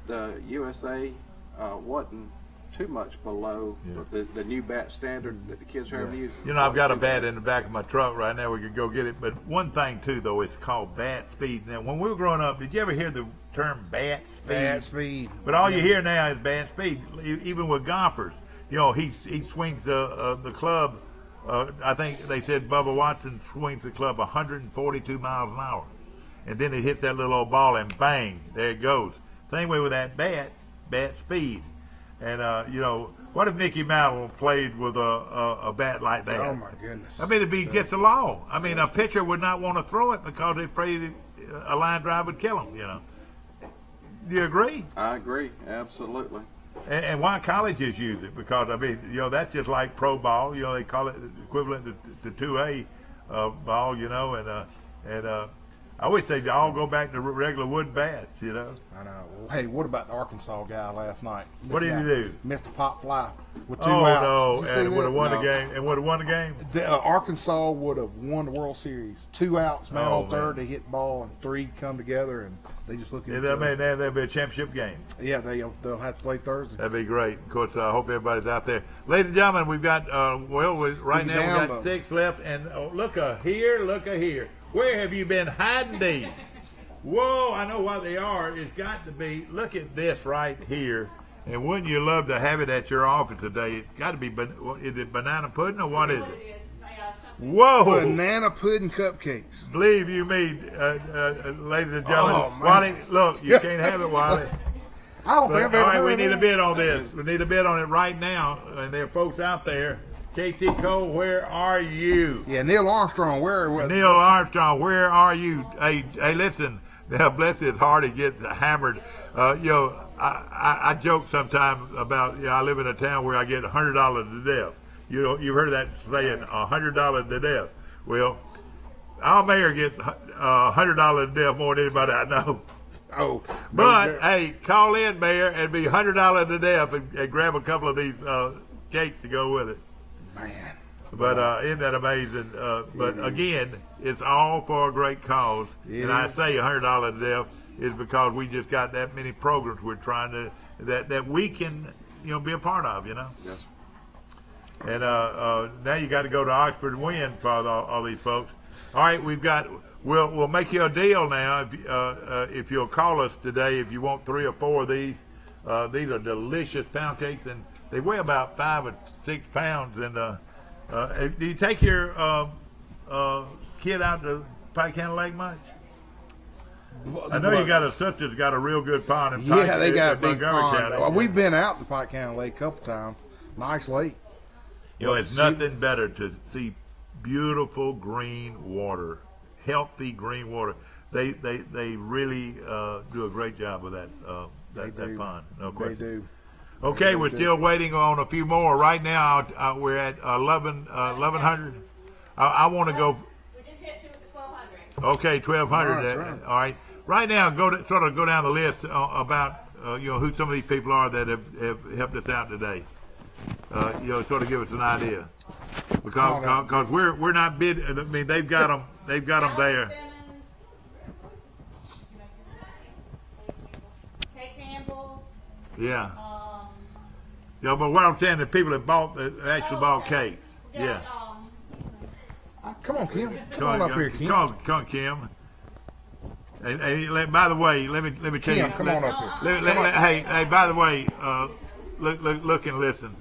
the USA wasn't too much below the new bat standard that the kids are having to use. I've got a bat in the back of my truck right now. We could go get it. But one thing, too, though, it's called bat speed. Now, when we were growing up, did you ever hear the term bat speed? Bat speed. But all you hear now is bat speed. Even with golfers, he swings the club. I think they said Bubba Watson swings the club 142 miles an hour. And then it hits that little old ball and bang, there it goes. Same way with that bat speed. And, what if Mickey Mantle played with a bat like that? Oh, my goodness. I mean, it'd be against the law. I mean, a pitcher would not want to throw it because they're afraid a line drive would kill him, Do you agree? I agree, absolutely. And why colleges use it? Because, I mean, that's just like pro ball. They call it equivalent to 2A ball, and I wish they'd all go back to regular wood bats, I know. Well, hey, what about the Arkansas guy last night? What did he do? Missed a pop fly with 2 Oh, outs. no, Did you see and would that? have won the game. And would have won the game? Arkansas would have won the World Series. 2 outs, man Oh, on third, man. they hit ball, and 3 come together, and they just look at each Yeah, other. that'll be a championship game. Yeah, they'll have to play Thursday. That'd be great. Of course, I hope everybody's out there. Ladies and gentlemen, we've got, right now we've got 6 left. And look here. Where have you been hiding these? Whoa, I know what they are. It's got to be, look at this right here. And wouldn't you love to have it at your office today? It's got to be, is it banana pudding or what is it? Whoa! Banana pudding cupcakes. Believe you me, ladies and gentlemen. Oh, man. Wally, look, you can't have it, Wally. I don't think I've ever all right, heard we of need that. a bid on this. We need a bid on it right now. And there are folks out there. KT Cole, where are you? Yeah, Neil Armstrong, where? Neil Armstrong, where are you? Hey, listen. Now, bless his heart, he gets hammered. I joke sometimes about, I live in a town where I get $100 to death. You've heard that saying, $100 to death. Well, our mayor gets $100 to death more than anybody I know. Oh, but hey, call in, Mayor, and be $100 to death, and grab a couple of these cakes to go with it. Man. But isn't that amazing? But again, it's all for a great cause. It and I is. say $100 to death is because we just got that many programs we're trying to that we can be a part of. Yes. And now you got to go to Oxford and win for all these folks. All right, we'll make you a deal now if you'll call us today if you want 3 or 4 of these. These are delicious pound cakes, and they weigh about 5 or 6 pounds. And do you take your kid out to Pike County Lake much? I know you got a sister that's got a real good pond in Pike. Yeah, they got a big Montgomery pond. County. Well, we've been out to Pike County Lake a couple times. Nice lake. It's nothing better to see beautiful green water, healthy green water. They really do a great job with that pond. No question. They do. Okay, we're still waiting on a few more. Right now, we're at 1100. I want to go. We just hit 1,200. Okay, 1,200. Right. All right. Right now, go down the list about who some of these people are that have helped us out today. Sort of give us an idea, because we're not bidding. I mean, they've got them there. Kay Campbell. Yeah. But what I'm saying, the people that actually bought cakes. Yeah. Come on, Kim. Come on up here, Kim. Come on, Kim. And by the way, let me tell Kim, you. come on up here. Hey, by the way, look and listen.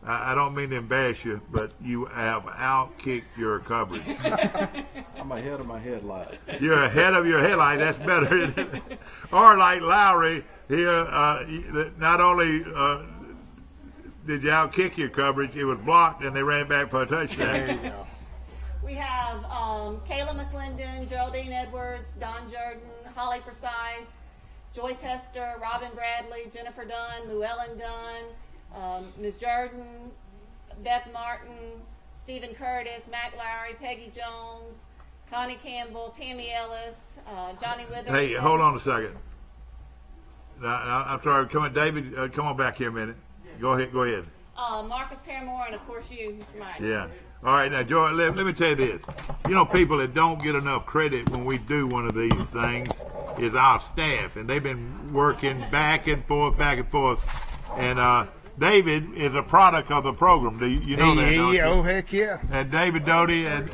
I don't mean to embarrass you, but you have outkicked your coverage. I'm ahead of my headlights. You're ahead of your headlight. That's better, isn't it? Or like Lowry here, not only did you outkick your coverage, it was blocked, and they ran back for a touchdown. There you go. We have Kayla McClendon, Geraldine Edwards, Don Jordan, Holly Precise, Joyce Hester, Robin Bradley, Jennifer Dunn, Llewellyn Dunn, Ms. Jordan, Beth Martin, Stephen Curtis, Mac Lowry, Peggy Jones, Connie Campbell, Tammy Ellis, Johnny Withers. Hey, hold on a second. I'm sorry. Come on, David. Come on back here a minute. Go ahead. Marcus Paramore, and of course you, Mr. Mike. Yeah. All right, now, Joy, let me tell you this. People that don't get enough credit when we do one of these things is our staff, and they've been working back and forth. And David is a product of the program. Do you know that, don't you? Oh, heck yeah. And David Doty, and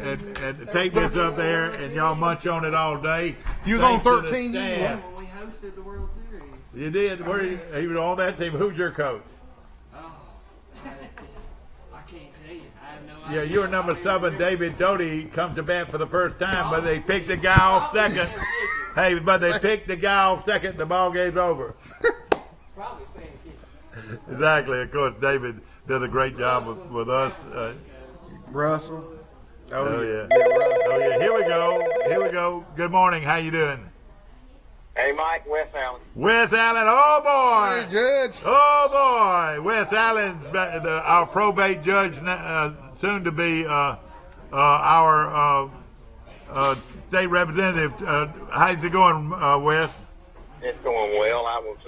take this up there, and y'all munch on it all day. You was on Thanks to the 13 staff. years. When we hosted the World Series. You did? He was on that team. Who's your coach? I can't tell you. I have no Yeah, idea. you're number 7. David Doty comes to bat for the first time, but they picked the guy off second. Hey, but they picked the guy off second. The ball game's over. Probably saying kid. Exactly. Of course, David does a great job with us. Russell. Oh yeah. Oh yeah. Here we go. Good morning. How you doing? Hey, Mike, Wes Allen. Wes Allen. Oh boy. Hey, Judge. Oh boy. Wes Allen's our probate judge, soon to be our state representative. How's it going, Wes? It's going well. I was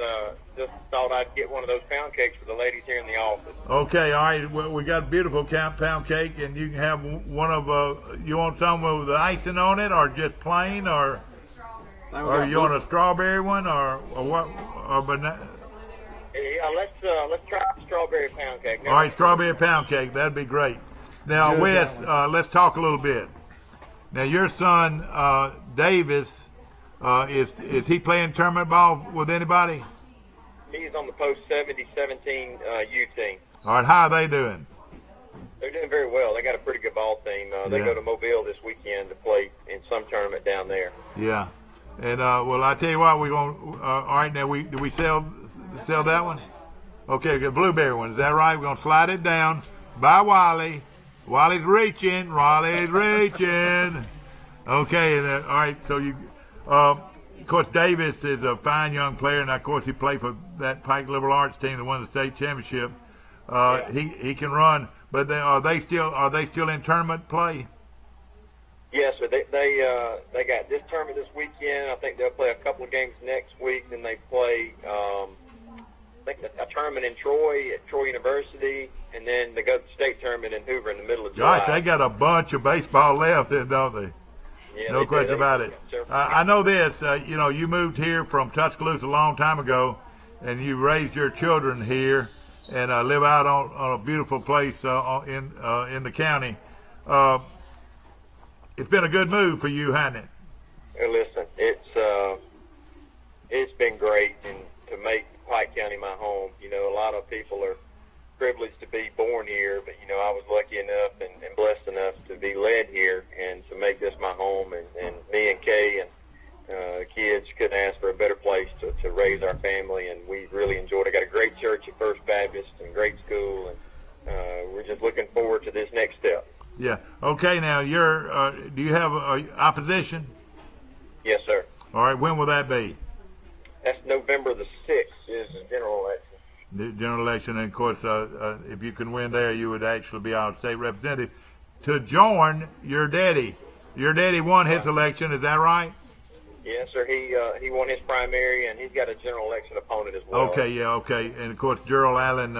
just thought I'd get one of those pound cakes for the ladies here in the office. Okay, all right. Well, we got a beautiful pound cake, and you can have one of. You want some with the icing on it, or just plain, or you want a strawberry one, or what, or banana? Let's try the strawberry pound cake. All right, strawberry pound cake. That'd be great. Now, Wes, let's talk a little bit. Now, your son Davis, is he playing tournament ball with anybody? He's on the post 70-17 U team. All right, how are they doing? They're doing very well. They got a pretty good ball team. They Yeah. go to Mobile this weekend to play in some tournament down there. Yeah. And well, I tell you what, we're going. All right, now do we sell that one? Okay, the blueberry one. Is that right? We're gonna slide it down by Wally. Wally's reaching. Wally's reaching. Okay, and all right. So you, of course, Davis is a fine young player, and of course he played for that Pike Liberal Arts team that won the state championship. He can run, but are they still in tournament play? Yes, but they got this tournament this weekend. I think they'll play a couple of games next week. Then they play I think a tournament in Troy at Troy University, and then they go to the state tournament in Hoover in the middle of July. Right, they got a bunch of baseball left, then, don't they? Yeah, no question about it. I know this. You know, you moved here from Tuscaloosa a long time ago, and you raised your children here, and live out on a beautiful place in the county. It's been a good move for you, hasn't it? Hey, listen, it's been great, and to make Pike County my home. You know, a lot of people are privileged to be born here, but you know, I was lucky enough and blessed enough to be led here and to make this my home. And me and Kay and kids couldn't ask for a better place to raise our family, and we really enjoyed it. I got a great church at First Baptist and great school, and we're just looking forward to this next step. Yeah. Okay. Now, do you have opposition? Yes, sir. All right. When will that be? That's November the 6th is the general election. The general election, and of course, if you can win there, you would actually be our state representative. To join your daddy. Your daddy won his election, is that right? Yes, sir. He won his primary, and he's got a general election opponent as well. Okay, yeah, okay. And of course, Gerald Allen.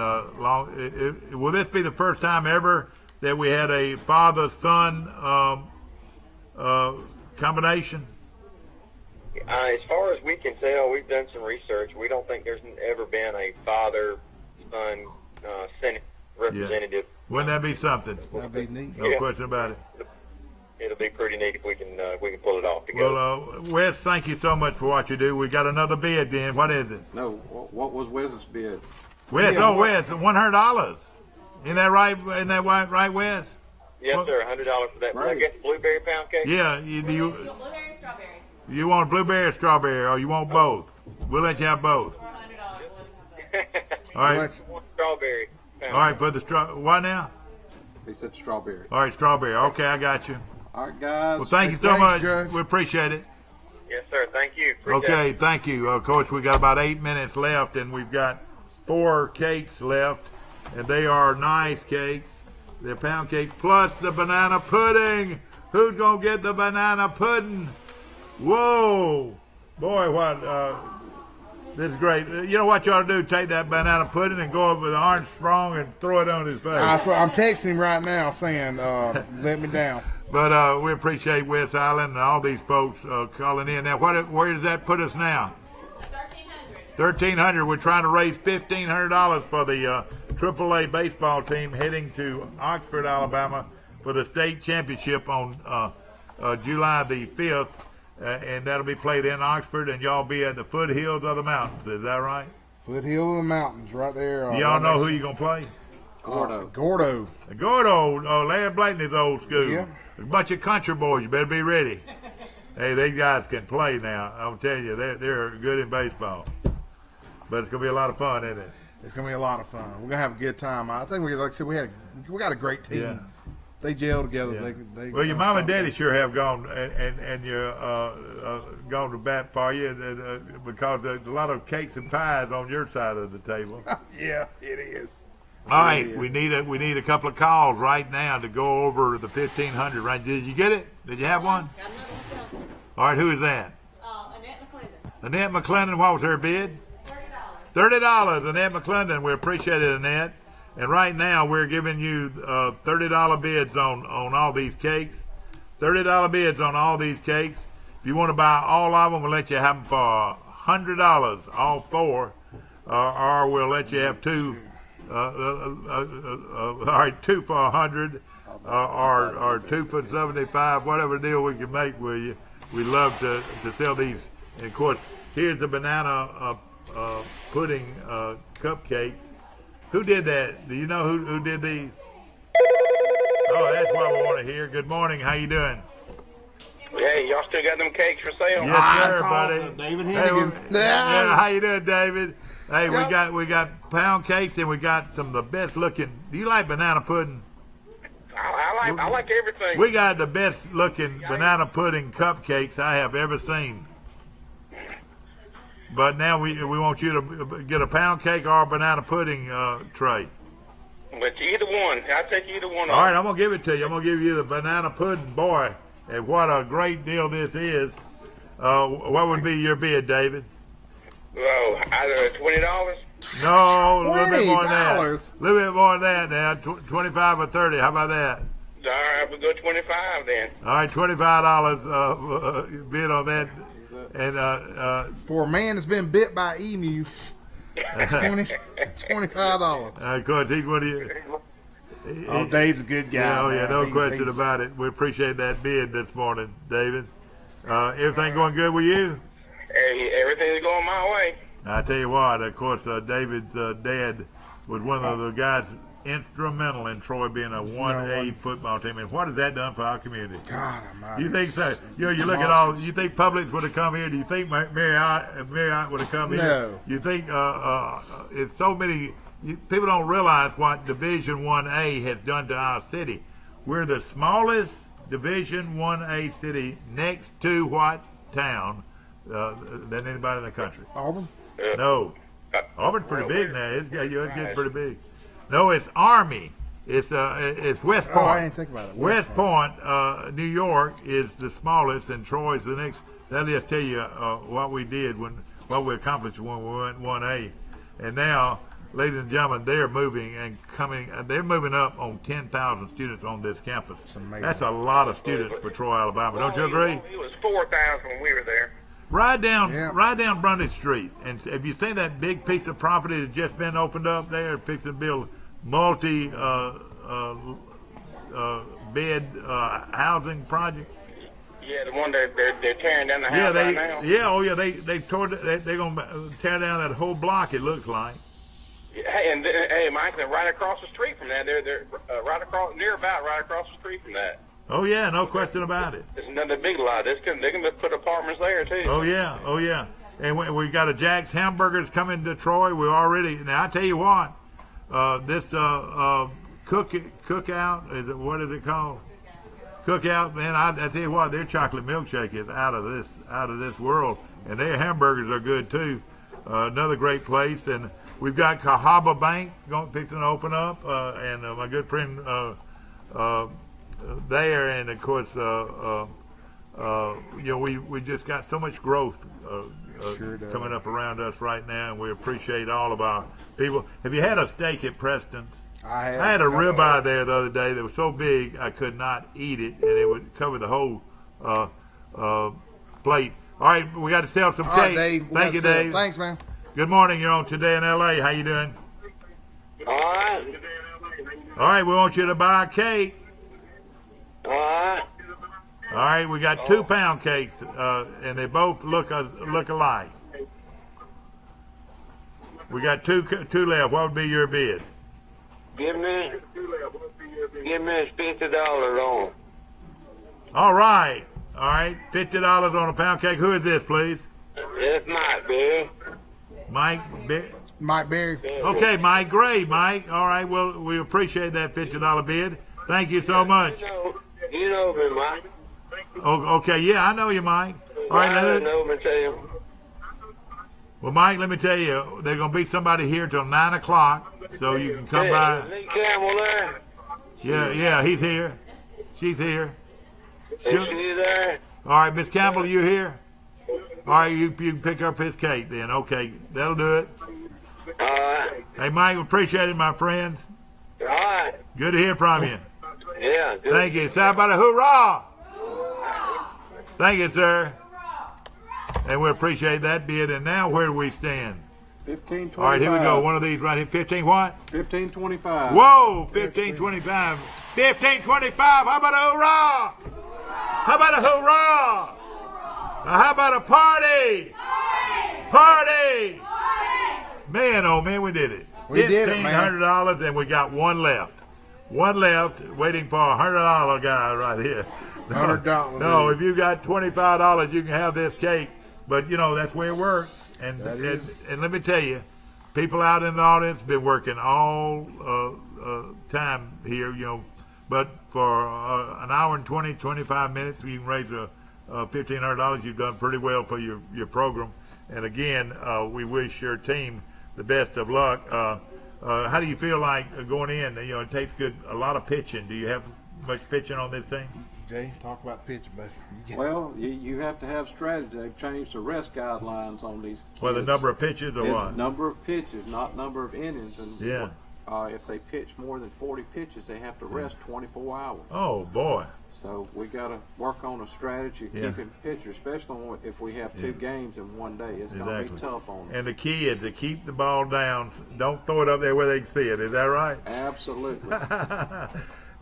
Will this be the first time ever that we had a father-son combination? As far as we can tell, we've done some research. We don't think there's ever been a father-son Senate representative. Yeah. Wouldn't that be something? That'd be neat. No question about it. It'll be pretty neat if we can pull it off together. Well, Wes, thank you so much for what you do. We got another bid, then. What is it? No, what was Wes's bid? Wes, Wes, $100. Isn't that right? Isn't that right, Wes? Yes, sir. $100 for that. Right. I guess blueberry pound cake. Yeah. Blueberry and strawberry. You want blueberry or strawberry, or you want both? We'll let you have both. All right. Strawberry. All right, for the what now? He said strawberry. All right, strawberry. Okay, I got you. All right, guys. Well, thank you so much. Judge. We appreciate it. Yes, sir. Thank you. Appreciate Okay, it. thank you. Of course, we got about 8 minutes left, and we've got 4 cakes left, and they are nice cakes. They're pound cakes plus the banana pudding. Who's gonna get the banana pudding? Whoa, boy, what? This is great. You know what you ought to do? Take that banana pudding and go up with Orange Strong and throw it on his face. I'm texting him right now saying, let me down. But we appreciate West Island and all these folks calling in. Now, where does that put us now? 1,300. We're trying to raise $1,500 for the AAA baseball team heading to Oxford, Alabama, for the state championship on July the 5th. And that'll be played in Oxford, and y'all be at the foothills of the mountains. Is that right? Foothill of the mountains, right there. Y'all know who you gonna play? Gordo. Gordo. Gordo. Larry Blayton is old school. Yeah. A bunch of country boys. You better be ready. Hey, these guys can play now. I'm telling you, they're good in baseball. But it's gonna be a lot of fun, isn't it? It's gonna be a lot of fun. We're gonna have a good time. I think like I said, we got a great team. Yeah. They gel together. Yeah. They Well, your mom and daddy sure have gone and you're gone to bat for you because there's a lot of cakes and pies on your side of the table. Yeah, it is. All right, we need a couple of calls right now to go over the 1,500. Right? Did you get it? Did you have one? Got another myself. All right, who is that? Annette McClendon. Annette McClendon. What was her bid? $30. Annette McClendon. We appreciate it, Annette. And right now we're giving you $30 bids on all these cakes. $30 bids on all these cakes. If you want to buy all of them, we'll let you have them for $100, all 4, or we'll let you have 2. All right, 2 for $100, or 2 for 75. Whatever deal we can make with you. We love to sell these. And of course, here's the banana pudding cupcakes. Who did that? Do you know who did these? Oh, that's what we want to hear. Good morning. How you doing? Hey, y'all still got them cakes for sale? Yes, sir, buddy. David Hey, Hennigan. yeah, how you doing, David? Hey, we got pound cakes and we got some of the best looking. Do you like banana pudding? I like everything. We got the best looking banana pudding cupcakes I have ever seen. But now we want you to get a pound cake or a banana pudding tray. But either one, I'll take either one. All right, I'm gonna give it to you. I'm gonna give you the banana pudding, boy. And what a great deal this is. What would be your bid, David? Oh, either $20. No, a little bit more than that. $20. A little bit more than that now. 25 or 30. How about that? All right, we'll go 25 then. All right, $25 bid on that. And for a man that's been bit by emu, $25. of course, he's one of you. Oh, Dave's a good guy. Yeah, oh yeah, man. no He's- question he's- about it. We appreciate that bid this morning, David. Everything going good with you? Everything's going my way. I tell you what, of course, David's dad was one of the guys instrumental in Troy being a 1A football team. And what has that done for our community? God almighty. You think so? You look at all. You think Publix would have come here? Do you think Marriott would have come here? No. You think it's so many? People don't realize what Division 1A has done to our city. We're the smallest Division 1A city next to what town than anybody in the country? Auburn? No. Auburn's pretty big now. It's getting pretty big. No, it's Army. It's West Point. Oh, I didn't think about it. West Point, New York is the smallest, and Troy's the next. That'll just tell you what we did what we accomplished when we went 1A, and now, ladies and gentlemen, they're moving and coming. They're moving up on 10,000 students on this campus. That's a lot of students for Troy, Alabama. Don't you agree? It was 4,000 when we were there. Ride down Brundage Street, and have you seen that big piece of property that's just been opened up there, fixing to build multi bed housing projects? Yeah, the one they're tearing down the house right now. They tore. They're gonna tear down that whole block. It looks like. Hey, and hey, Mike, they're right across the street from that. They're right across the street from that. Oh yeah, no question about it. There's another big lot. They're gonna put apartments there too. Oh yeah. And we got a Jack's Hamburgers coming to Troy. We're already now. I tell you what, this cookout is it? What is it called? Cookout, man. I tell you what, their chocolate milkshake is out of this world, and their hamburgers are good too. Another great place, and we've got Cahaba Bank fixing to open up, and my good friend there, and of course, we just got so much growth coming up around us right now, and we appreciate all of our people. Have you had a steak at Preston's? I had a ribeye there the other day that was so big I could not eat it, and it would cover the whole plate. All right, we got to sell some All right, cake. Dave. Thank you, Dave. Thanks, man. Good morning. You're on Today in L.A. How you doing? All right. All right, we want you to buy a cake. All right. All right, we got 2 pound cakes, and they both look alike. We got two left. What would be your bid? Give me $50 on. All right, $50 on a pound cake. Who is this, please? It's Mike, Barry. Mike Berry. Okay, Mike. Great, Mike. All right, well, we appreciate that $50 bid. Thank you so much. You know me, Mike. Oh, okay, yeah, I know you, Mike. All right, well, Mike, let me tell you, there's going to be somebody here till 9 o'clock, so you can come by. Lee Campbell there? Yeah, he's here. She's here. Is she there? All right, Miss Campbell, you here? All right, you can pick up his cake then. Okay, that'll do it. All right. Hey, Mike, appreciate it, my friends. All right. Good to hear from you. Yeah. Good. Thank you. Say about a hoorah! Thank you, sir. And we appreciate that bid. And now, where do we stand? 15.25. All right, here we go. One of these right here. 15 what? 15.25. Whoa, 15.25. 15.25. How about a hoorah? How about a hoorah? How about a party? Party! Man, oh man, we did it. We did it, man. $1,500, and we got one left. One left, waiting for a $100 guy right here. $100. No, if you got $25, you can have this cake. But you know that's where it works. And let me tell you, people out in the audience been working all time here. You know, but for an hour and 25 minutes, you can raise $1,500. You've done pretty well for your program. And again, we wish your team the best of luck. How do you feel like going in? You know, it takes a lot of pitching. Do you have much pitching on this thing? Jay, talk about pitching, buddy. Well, you have to have strategy. They've changed the rest guidelines on these kids. Well, the number of pitches or what? Number of pitches, not number of innings. And yeah. If they pitch more than 40 pitches, they have to rest 24 hours. Oh, boy. So we got to work on a strategy of keeping pitchers, especially if we have two games in one day. It's going to be tough on them. And the key is to keep the ball down. Don't throw it up there where they can see it. Is that right? Absolutely.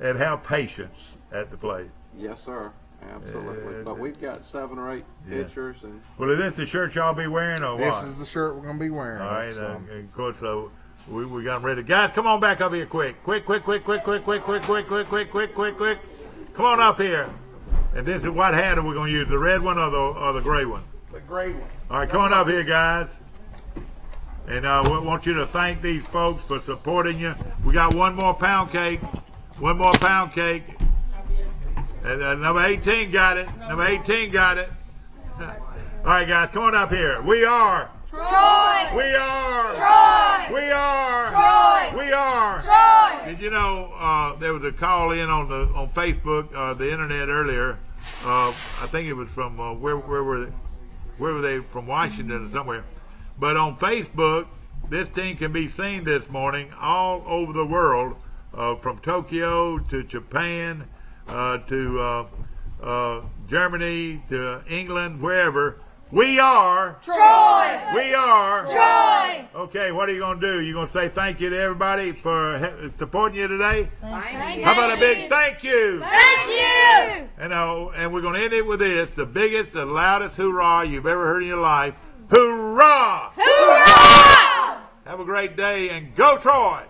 And have patience at the plate. Yes, sir. Absolutely. But we've got 7 or 8 pitchers. And well, is this the shirt y'all be wearing or what? This is the shirt we're going to be wearing. All right. And of course, we got them ready. Guys, come on back up here quick. Quick. Come on up here. And this is what hat are we going to use, the red one or the gray one? The gray one. All right, come on up here, guys. And we want you to thank these folks for supporting you. We got one more pound cake. One more pound cake. And number 18 got it. Number 18 got it. All right, guys, come on up here. We are Troy. We are Troy. We are Troy. We are Troy. Did you know there was a call in on Facebook, the internet earlier? I think it was from where were they from Washington or somewhere? But on Facebook, this thing can be seen this morning all over the world, from Tokyo to Japan to Germany to England, wherever. We are Troy. We are Troy. Okay, what are you going to do? You going to say thank you to everybody for supporting you today? Thank you. How about a big thank you? Thank you. And we're going to end it with this: the biggest, the loudest hoorah you've ever heard in your life. Hoorah! Hoorah! Have a great day and go Troy!